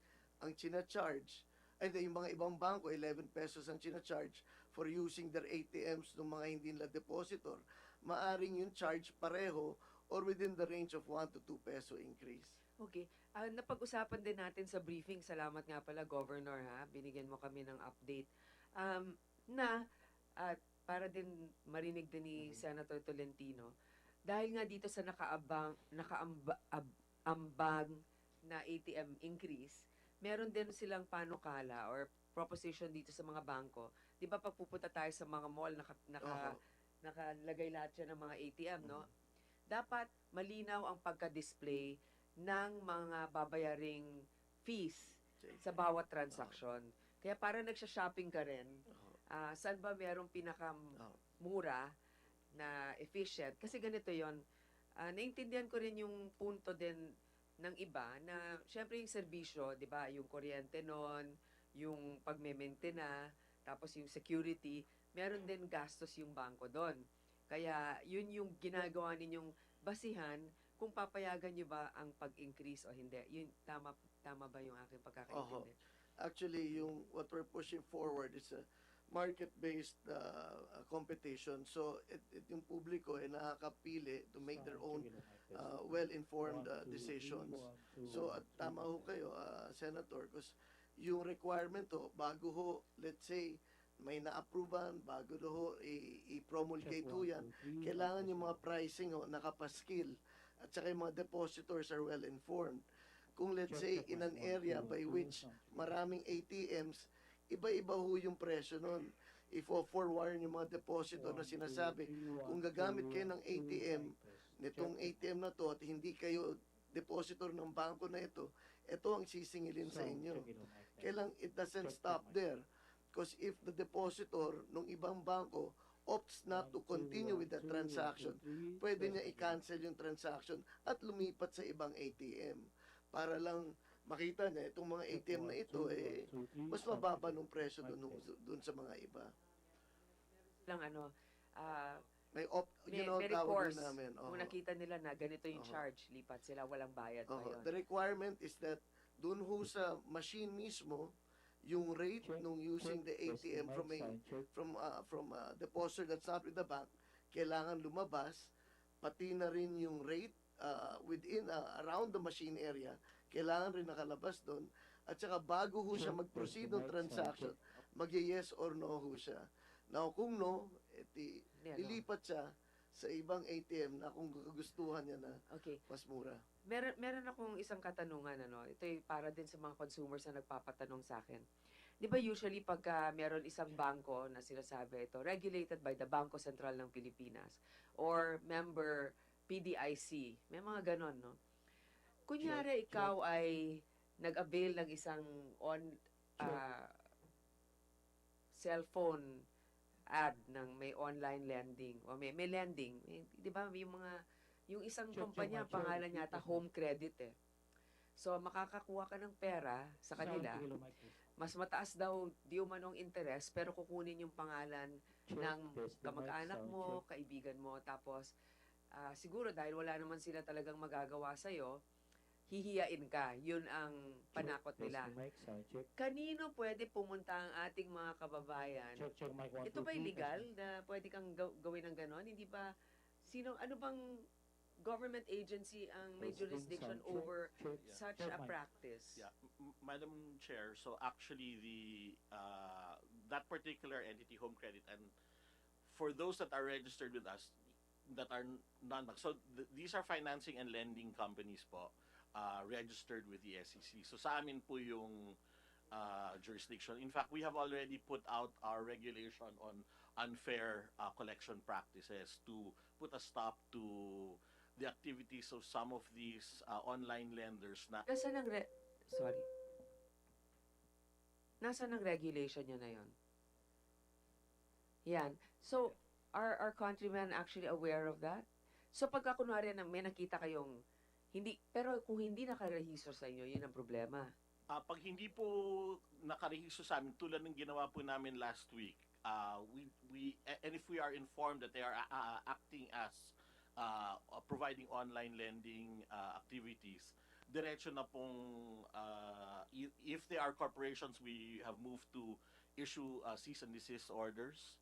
china-charge, yung mga ibang bangko, 11 pesos ang china-charge for using their ATMs ng mga hindi nila depositor, maaring yung charge pareho or within the range of 1 to 2 peso increase. Okay. Napag-usapan din natin sa briefing, salamat nga pala, Governor, ha? Binigyan mo kami ng update. Para din marinig din ni Senator Tolentino, dahil nga dito sa nakaambang na ATM increase, meron din silang panukala or proposition dito sa mga bangko. Di ba pag pupunta tayo sa mga mall, nakalagay lahat siya ng mga ATM, no? Dapat malinaw ang pagka-display ng mga babayaring fees sa bawat transaction. Kaya para nagsha-shopping ka rin, saan ba merong pinakamura na efficient? Kasi ganito yon. Naintindihan ko rin yung punto din ng iba na syempre yung serbisyo, di ba? Yung kuryente nun, yung pagme-maintain, tapos yung security, meron din gastos yung bangko doon. Kaya yun yung ginagawa ninyong basihan kung papayagan nyo ba ang pag-increase o hindi. Yun, tama ba yung aking pagkakaintindi? Actually, what we're pushing forward is a market-based competition. So, yung publiko ay nakakapili to make their own well-informed decisions. So, tama ho kayo, Senator, because yung requirement ho, bago ho, let's say, may na-approvean, bago ho i-promulgate ho yan, kailangan yung mga pricing ho, nakapaskil, at saka yung mga depositors are well-informed. Kung let's say, in an area by which maraming ATMs, iba-iba ho yung presyo nun. I-forward yung mga depositor na sinasabi, kung gagamit kayo ng ATM, nitong ATM na to, at hindi kayo depositor ng bangko na ito ang sisingilin sa inyo. Kailang it doesn't stop there. Because if the depositor ng ibang bangko opts not to continue with the transaction, pwede niya i-cancel yung transaction at lumipat sa ibang ATM. Para lang makita niya itong mga ATM na ito mas mababa nung presyo dun sa mga iba. Lang may recourse. namin. Kung nakita nila na ganito yung charge, lipat sila, walang bayad pa yun. The requirement is that dun ho sa machine mismo, yung rate nung using the ATM from a depositor that's not with the bank, kailangan lumabas, pati na rin yung rate within around the machine area, kailangan rin nakalabas doon. At saka bago ho siya mag-proceed ng transaction, mag-yes or no ho siya. Now, kung no, ilipat siya sa ibang ATM na kung gustuhan niya na mas mura. Meron akong isang katanungan, ito ay para din sa mga consumers na nagpapatanong sa akin. Di ba usually pagka meron isang bangko na sinasabi ito, regulated by the Bangko Sentral ng Pilipinas or member PDIC, may mga ganon, no? Kunyari ikaw ay nag-avail ng isang ah, cellphone ad ng may online lending o may lending, di ba yung isang kumpanya pangalan yata Home Credit eh. So makakakuha ka ng pera sa kanila, mas mataas daw di umanong interest pero kukunin yung pangalan ng kamag-anak mo, kaibigan mo, tapos siguro dahil wala naman sila talagang magagawa sa'yo, hihiyain ka. Yun ang panakot nila. Kanino pwede pumunta ang ating mga kababayan? Ito ba'y legal na pwede kang gawin ng ganon? Hindi ba, ano bang government agency ang may jurisdiction over such a practice? Yeah, Madam Chair, so actually that particular entity, Home Credit, and for those that are registered with us, that are non-bank, so these are financing and lending companies po, registered with the SEC. So sa amin po yung jurisdiction. In fact, we have already put out our regulation on unfair collection practices to put a stop to the activities of some of these online lenders na Nasaan ang Nasaan ang regulation nyo na yon? Yan. So, are countrymen actually aware of that? So, pagka kunwari may nakita kayong pero kung hindi nakarehistro sa inyo, yun ang problema. Pag hindi po nakarehistro sa amin, tulad ng ginawa po namin last week, and if we are informed that they are acting as providing online lending activities, diretso na pong, if they are corporations, we have moved to issue cease and desist orders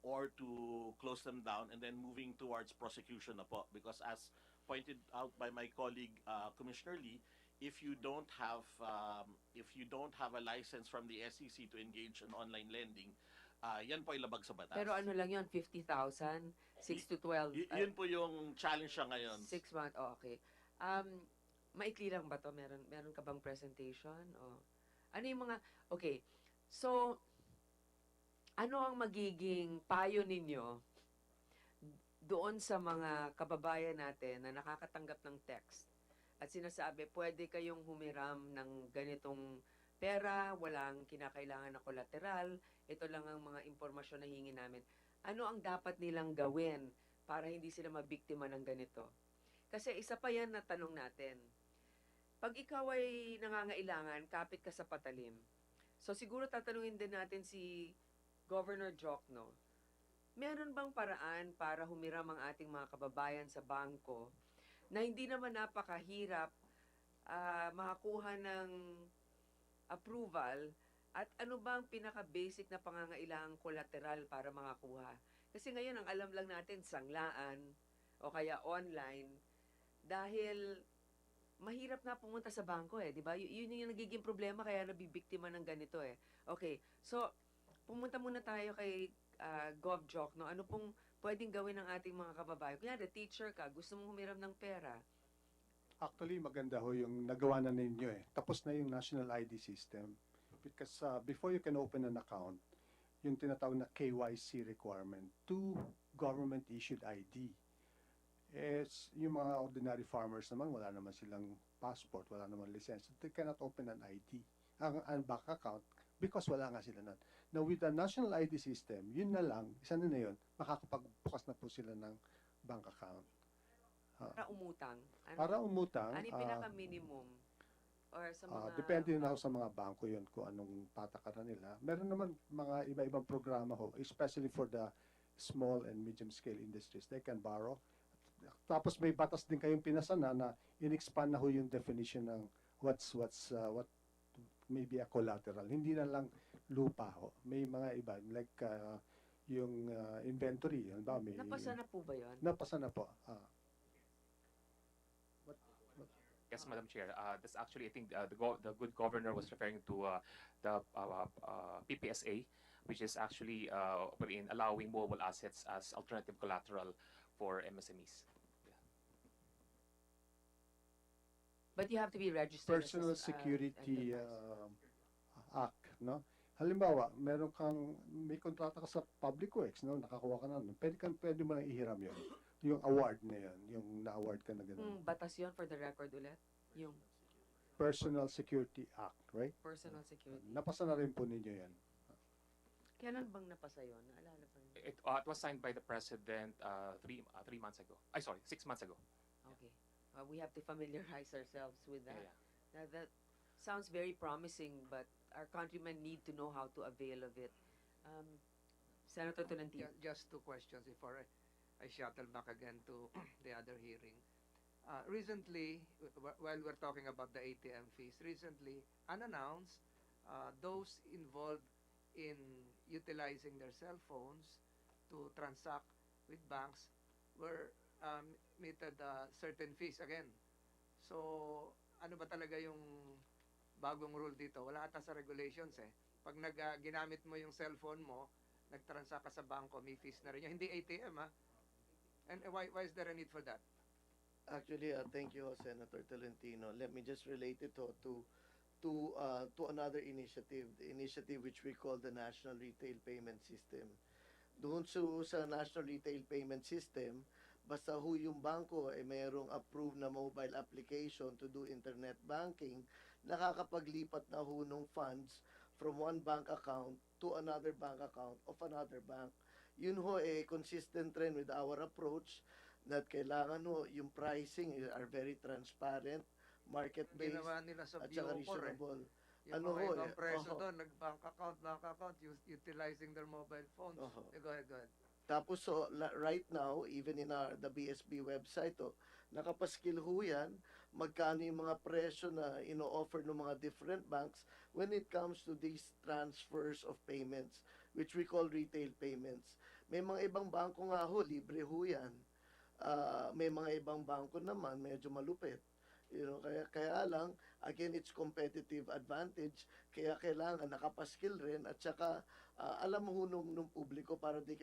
or to close them down, and then moving towards prosecution na po. Because as pointed out by my colleague, Commissioner Lee, if you don't have a license from the SEC to engage in online lending, yan po ay labag sa batas. Pero ano lang yun, 50,000, 6 to 12. Yun po yung challenge siya ngayon. 6 months, okay. Maikli lang ba to? Meron ka bang presentation? O ano yung mga, okay. So, ano ang magiging payo ninyo doon sa mga kababayan natin na nakakatanggap ng text at sinasabi, pwede kayong humiram ng ganitong pera, walang kinakailangan na collateral, ito lang ang mga impormasyon na hingi namin. Ano ang dapat nilang gawin para hindi sila mabiktima ng ganito? Kasi isa pa yan na tanong natin. Pag ikaw ay nangangailangan, kapit ka sa patalim. So siguro tatanungin din natin si Governor Jokno, meron bang paraan para humiram ang ating mga kababayan sa bangko na hindi naman napakahirap makakuha ng approval at ano bang pinaka-basic na pangangailangang collateral para makakuha? Kasi ngayon, ang alam lang natin, sanglaan o kaya online dahil mahirap na pumunta sa bangko eh, di ba? Yun yung nagiging problema kaya nabibiktima ng ganito eh. Okay, so pumunta muna tayo kay Gov Jock, no? Ano pong pwedeng gawin ng ating mga kababayan? Kunyari, teacher ka, gusto mong humiram ng pera. Actually, maganda ho yung nagawa na ninyo eh. Tapos na yung National ID system. Because before you can open an account, yung tinatawag na KYC requirement, 2 government-issued ID. Yung mga ordinary farmers naman, wala naman silang passport, wala naman license. They cannot open an ID, ang bank account, because wala nga sila nun. Now, with the national ID system, yun na lang, isa na yun, makakapagbukas na po sila ng bank account. Para umutang? Para umutang. Ano yung pinaka-minimum? Or sa mga... Depende na sa mga bangko yun kung anong patakaran nila. Meron naman mga iba-ibang programa ho, especially for the small and medium-scale industries. They can borrow. Tapos may batas din kayong pinasana na in-expand na ho yung definition ng what may be a collateral. Hindi na lang lupa ho. May mga iba like yung inventory. Napasa na po ba yun? Napasa na po. Yes, Madam Chair. That's actually, I think, the good governor was referring to the PPSA, which is actually in allowing mobile assets as alternative collateral for MSMEs. Yeah. But you have to be registered. Personal Security Act no? Halimbawa, may kontrata ka sa Public Works, no? Nakakuha ka na, no? Pwede mo nang ihiram yun. Yung award na yun, yung na-award ka na gano'n. Batas yun for the record ulit. Yung Personal Security Act, right? personal security. Napasa na rin po ninyo yan. Kailan bang napasa yun? Naalala ba niyo? It was signed by the president 3 months ago. 6 months ago. Okay. We have to familiarize ourselves with that. Yeah. That sounds very promising, but our countrymen need to know how to avail of it. Senator Tolentino. Just two questions before I shuttle back again to the other hearing. Recently, while we're talking about the ATM fees, recently, unannounced, those involved in utilizing their cell phones to transact with banks were meted certain fees again. So, ano ba talaga yung bagong rule dito? Wala ata sa regulations eh. Pag ginamit mo yung cellphone mo, nag-transact ka sa bangko, may fees na rin yun. Hindi ATM ha. And why is there a need for that? Actually, thank you, Senator Tolentino. Let me just relate it to another initiative, the initiative which we call the National Retail Payment System. Doon sa National Retail Payment System, basta yung bangko ay mayroong approved na mobile application to do internet banking, nakakapaglipat na ng funds from one bank account to another bank account of another bank. Yun consistent rin with our approach that kailangan yung pricing are very transparent, market-based, Ginawa nila sa at saka Bucor reasonable. Yung mga ibang preso doon, nag-bank account, utilizing their mobile phones. Go ahead. Tapos right now, even in the BSP website, nakapaskil yan, magkano yung mga presyo na ino-offer ng mga different banks when it comes to these transfers of payments, which we call retail payments. May mga ibang bangko nga libre yan. May mga ibang bangko naman, medyo malupit. Kaya lang, again, it's competitive advantage, kaya kailangan nakapaskil rin, at saka alam mo nung publiko para they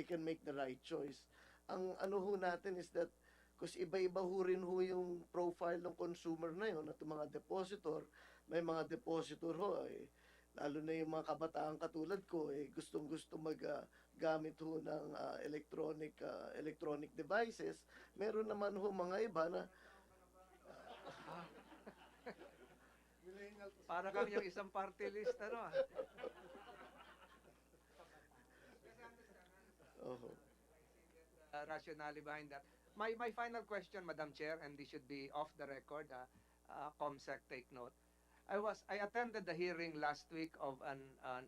can make the right choice. Ang natin is that, kasi iba-iba rin yung profile ng consumer na yun, at mga depositor, may mga depositor lalo na yung mga kabataan katulad ko, gustong-gusto gamit ng electronic devices. Meron naman mga iba na para kami yung isang party list, rationale behind that. My final question, Madam Chair, and this should be off the record, ComSec take note. I attended the hearing last week of an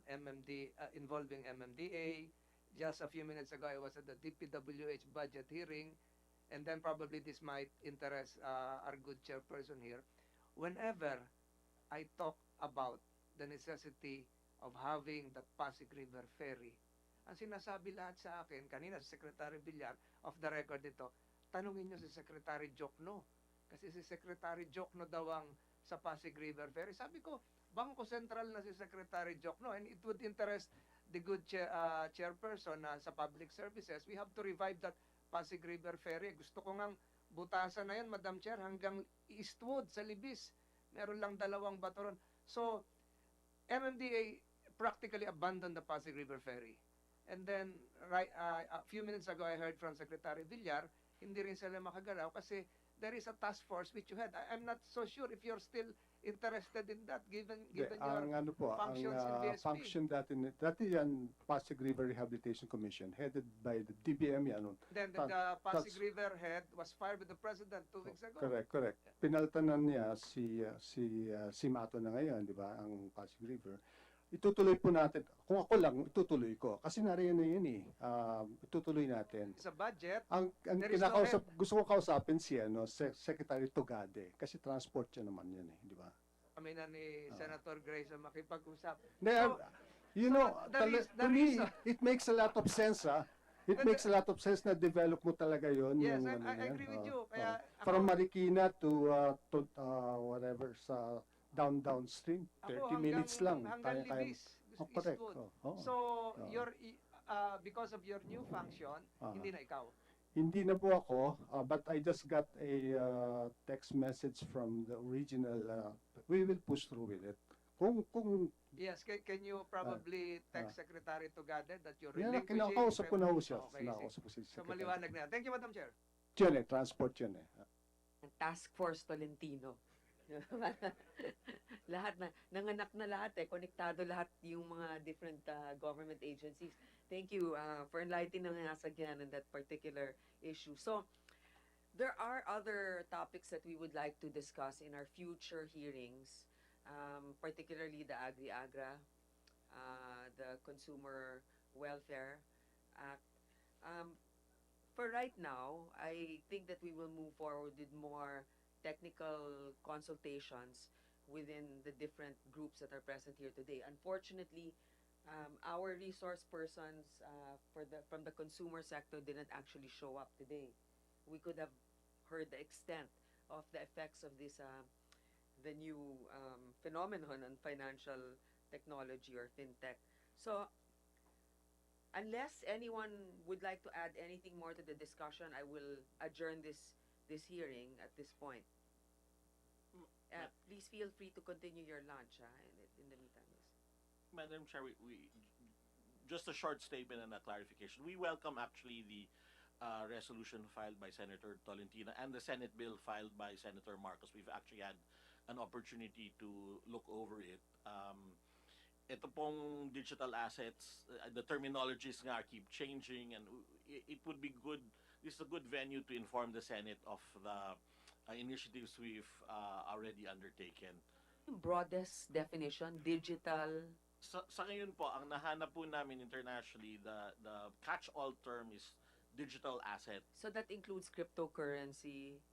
MMD involving MMDA. Just a few minutes ago, I was at the DPWH budget hearing, and then probably this might interest our good chairperson here. Whenever I talk about the necessity of having that Pasig River Ferry, ang sinasabi lahat sa akin, kanina si Secretary Villar, off the record ito, tanungin nyo si Secretary Jokno. Kasi si Secretary Jokno daw ang sa Pasig River Ferry. Sabi ko, Bangko Sentral na si Secretary Jokno, and it would interest the good chairperson sa public services. We have to revive that Pasig River Ferry. Gusto ko ngang butasan na yan, Madam Chair, hanggang Eastwood sa Libis. Meron lang 2 bato ron. So, MMDA practically abandoned the Pasig River Ferry. And then, a few minutes ago, I heard from Secretary Villar, hindi rin sila makagalaw kasi there is a task force which you had. I'm not so sure if you're still interested in that, given your functions in BSP. Function dati yan, Pasig River Rehabilitation Commission, headed by the DBM yan. Then the Pasig River head was fired with the president 2 weeks ago. Correct. Pinaltanan niya si Mato na ngayon, di ba, ang Pasig River. Itutuloy po natin. Kung ako lang, itutuloy ko. Kasi nariyan na yun itutuloy natin. Sa budget, ang gusto ko kausapin Secretary Tugade. Kasi transport siya naman yan di ba? Kami na ni Senator Grace ang makipag-usap. To me, it makes a lot of sense, It makes a lot of sense na develop mo talaga yun. Yes, I agree with you. Kaya from Marikina to whatever sa downstream, 30 minutes lang. Hanggang Libis, correct. So, because of your new function, hindi na ikaw? Hindi na po ako, but I just got a text message from the original, we will push through with it. Kung Yes, can you probably ah. text Secretary Tugade that you're Yan, relinquishing? kinakausap ko na ho siya. Okay, Kinakausap ko si so Secretary. maliwanag na yan. Thank you, Madam Chair. Yun transport yun Task Force Tolentino. Lahat na, nanganak na lahat konektado lahat yung mga different government agencies. Thank you for enlightening us again on that particular issue. So, there are other topics that we would like to discuss in our future hearings, particularly the Agri-Agra, the Consumer Welfare Act. For right now, I think that we will move forward with more technical consultations within the different groups that are present here today. Unfortunately, our resource persons from the consumer sector didn't actually show up today. We could have heard the extent of the effects of this the new phenomenon on financial technology or fintech. So, unless anyone would like to add anything more to the discussion, I will adjourn this hearing at this point. Please feel free to continue your lunch in the meantime. Yes. Madam Chair, we just a short statement and a clarification. We welcome actually the resolution filed by Senator Tolentino and the Senate bill filed by Senator Marcos. We've actually had an opportunity to look over it. Ito pong digital assets, the terminologies nga keep changing, and it would be good, this is a good venue to inform the Senate of the initiatives we've already undertaken. Broadest definition, digital. Sa ngayon po, ang nahanap po namin internationally, the catch-all term is digital asset. So that includes cryptocurrency,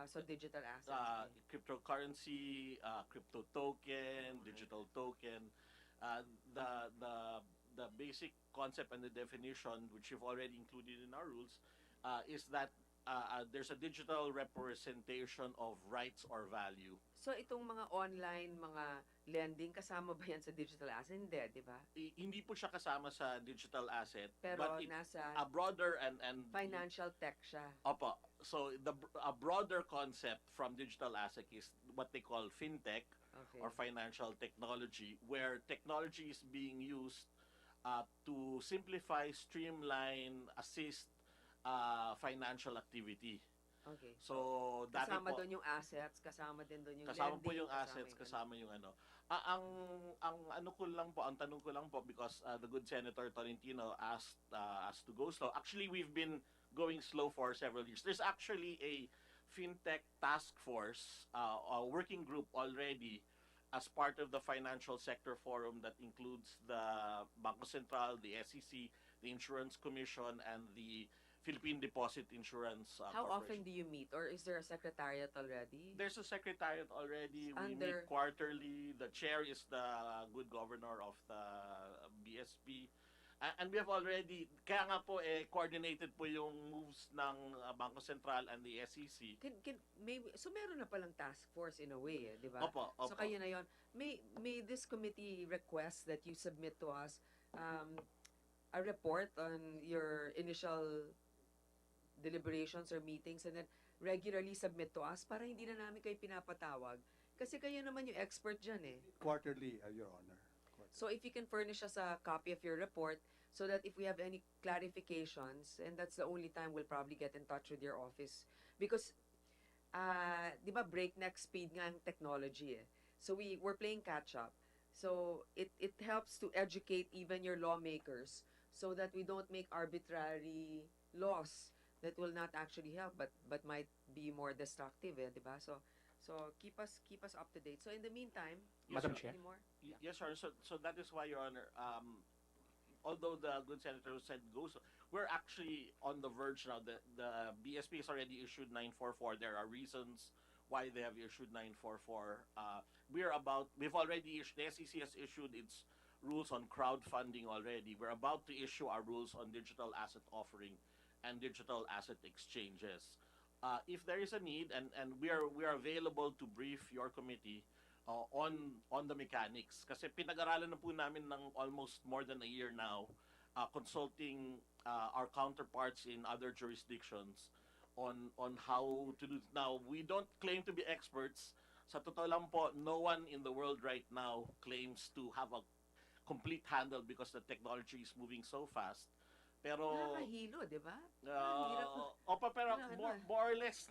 so digital assets. Cryptocurrency, crypto token, digital token. The basic concept and the definition, which you've already included in our rules, is that there's a digital representation of rights or value. So itong mga online, mga lending, kasama ba yan sa digital asset? Hindi, di ba? Hindi po siya kasama sa digital asset. Pero but nasa a broader and financial tech siya. Opo. So a broader concept from digital asset is what they call fintech, or financial technology, where technology is being used to simplify, streamline, assist financial activity. Okay. So, kasama doon yung assets, kasama din doon yung kasama lending. Po yung assets, kasama yung ano. Ang ano ko lang po, ang tanong ko lang po, because the good Senator Tolentino asked us to go slow. Actually, we've been going slow for several years. There's actually a fintech task force, a working group already as part of the Financial Sector Forum that includes the Bangko Sentral, the SEC, the Insurance Commission, and the Philippine Deposit Insurance How Corporation. often do you meet? Or is there a secretariat already? There's a secretariat already. We meet quarterly. The chair is the good governor of the BSP. And we have already, kaya nga po, coordinated po yung moves ng Bangko Sentral and the SEC. So meron na palang task force in a way, di ba? Opo. So kayo na yon. May this committee request that you submit to us a report on your initial deliberations or meetings, and then regularly submit to us para hindi na namin kayo pinapatawag. Kasi kayo naman yung expert dyan Quarterly, Your Honor. Quarterly. So if you can furnish us a copy of your report so that if we have any clarifications, and that's the only time we'll probably get in touch with your office. Because, di ba, breakneck speed nga ang technology So we're playing catch up. So it helps to educate even your lawmakers so that we don't make arbitrary laws that will not actually help but might be more destructive, di ba? So keep us up to date. So in the meantime, Madam Chair. any more? Yes, sir. So that is why, Your Honor, although the good senator said go, so we're actually on the verge now. The BSP has already issued 944. There are reasons why they have issued 944. We've already issued, the SEC has issued its rules on crowdfunding already. We're about to issue our rules on digital asset offering and digital asset exchanges. If there is a need, and we are available to brief your committee on the mechanics. Kasi pinag-aralan na po namin ng almost more than a year now, consulting our counterparts in other jurisdictions on how to do. Now, we don't claim to be experts. Sa totoo lang po, no one in the world right now claims to have a complete handle because the technology is moving so fast. Pero Nakakahilo, di ba? Ang hirap. opa, pero Ano, more or less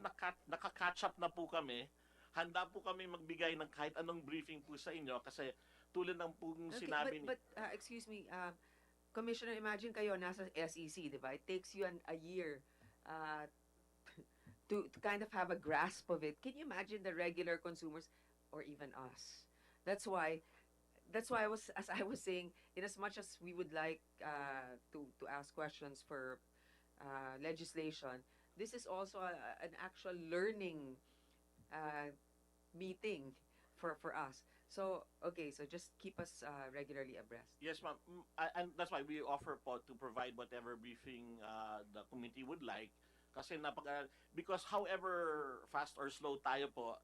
naka-catch up na po kami. Handa po kami magbigay ng kahit anong briefing po sa inyo kasi tulad ng pong Okay, sinabi but excuse me, Commissioner, imagine kayo nasa SEC, di ba? It takes you a year uh, to kind of have a grasp of it. Can you imagine the regular consumers or even us? That's why I was, as I was saying, in as much as we would like to ask questions for legislation, this is also an actual learning uh, meeting for us. So okay, so just keep us regularly abreast. Yes, ma'am. And that's why we offer po to provide whatever briefing the committee would like. Kasi because however fast or slow tayo po,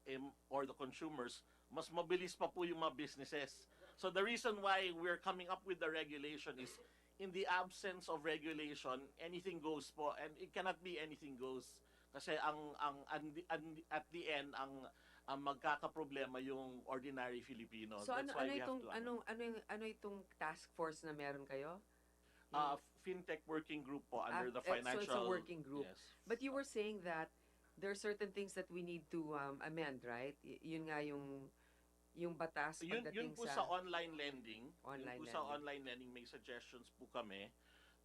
or the consumers, mas mabilis pa po yung mga businesses. So the reason why we're coming up with the regulation is in the absence of regulation, anything goes po, and it cannot be anything goes. Kasi at the end ang magkakaproblema yung ordinary Filipino. So That's why we have to ano itong task force na meron kayo? fintech working group po under the So financial. it's a working group. Yes. But you were saying that there are certain things that we need to amend, right? Yun nga yung batas Yun pagdating po sa online lending. Online yun po sa lending. online lending may suggestions po kami.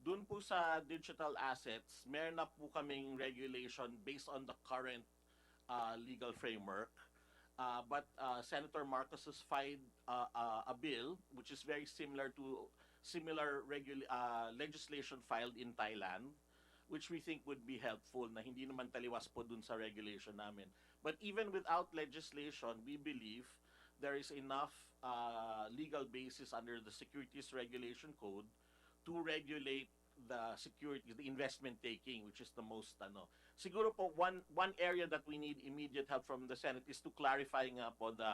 Doon po sa digital assets, meron na po kaming regulation based on the current legal framework. But Senator Marcos has filed a bill which is very similar to legislation filed in Thailand, which we think would be helpful na hindi naman taliwas po dun sa regulation namin. But even without legislation, we believe there is enough legal basis under the Securities Regulation Code to regulate the security, the investment taking, which is the most Siguro po one area that we need immediate help from the Senate is to clarify nga po the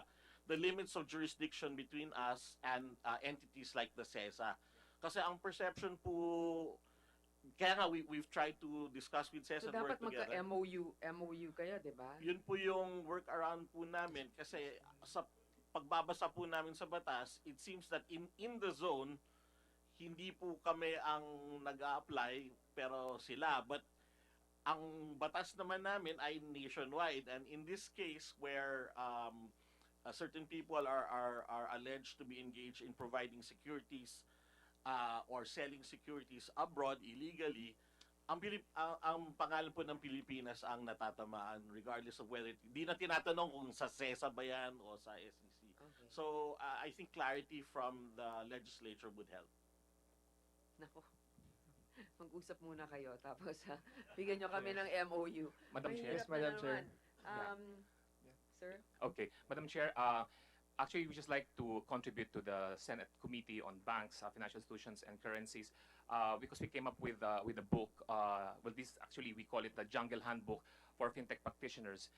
limits of jurisdiction between us and entities like the CESA. Kasi ang perception po, kaya nga we've tried to discuss with CESA So and work dapat together. magka-MOU kayo, di ba? Yun po yung workaround po namin kasi sa pagbabasa po namin sa batas, it seems that in the zone, hindi po kami ang nag-a-apply pero sila. But ang batas naman namin ay nationwide, and in this case where certain people are alleged to be engaged in providing securities or selling securities abroad illegally, ang pangalan po ng Pilipinas ang natatamaan regardless of whether di na tinatanong kung sa CESA ba yan o sa SEC. Okay. So I think clarity from the legislature would help. Nako. Mag-usap muna kayo tapos bigyan nyo kami ng MOU. Madam Chair. Mahirap Yes, Madam na Chair. naman. Sir? Okay, Madam Chair, actually, we just like to contribute to the Senate Committee on Banks, Financial Institutions, and Currencies because we came up with a book. Well, this actually we call it the Jungle Handbook for FinTech practitioners.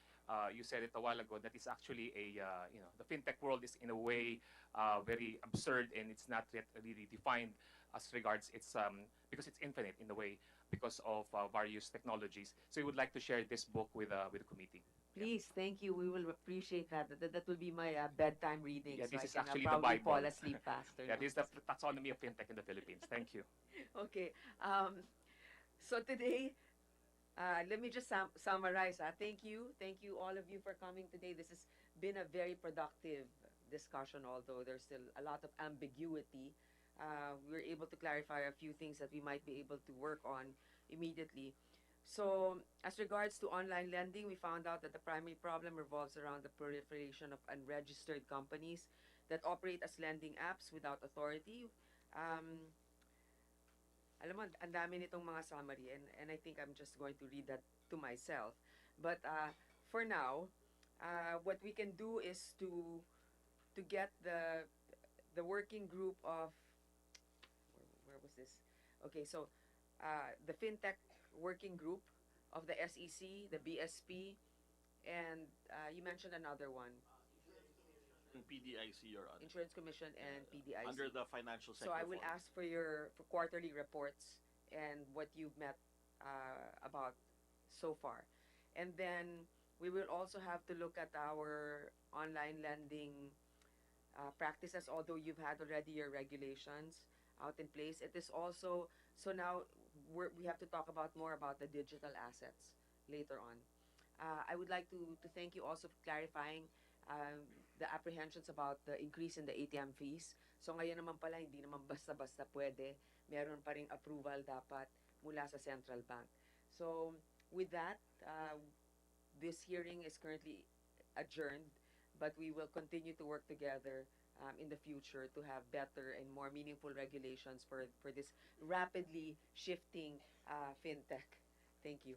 You said it a while ago that it's actually the FinTech world is in a way very absurd and it's not yet really defined as regards its because it's infinite in a way because of various technologies. So we would like to share this book with the committee. Please, thank you. We will appreciate that. That will be my bedtime reading. Yeah, so this is I can actually the probably Bible. fall asleep faster. Yeah, this is the taxonomy of FinTech in the Philippines. Thank you. Okay. So today, let me just summarize. Thank you all of you for coming today. This has been a very productive discussion, although there's still a lot of ambiguity. We were able to clarify a few things that we might be able to work on immediately. So, as regards to online lending, we found out that the primary problem revolves around the proliferation of unregistered companies that operate as lending apps without authority. Alam mo, ang dami nitong mga summary, and I think I'm just going to read that to myself. But for now, what we can do is to get the working group of where was this? Okay, so the FinTech working group of the SEC, the BSP, and you mentioned another one. PDIC, Your Honor. Insurance Commission and PDIC. Under the financial sector. So I will forum. ask for quarterly reports and what you've met about so far. And then We will also have to look at our online lending practices, although you've had already your regulations out in place. It is also, so now we have to talk about more about the digital assets later on. I would like to thank you also for clarifying the apprehensions about the increase in the ATM fees. So ngayon naman pala, hindi naman basta-basta pwede. Meron pa ring approval dapat mula sa central bank. So with that, this hearing is currently adjourned, but we will continue to work together in the future to have better and more meaningful regulations for this rapidly shifting fintech. Thank you.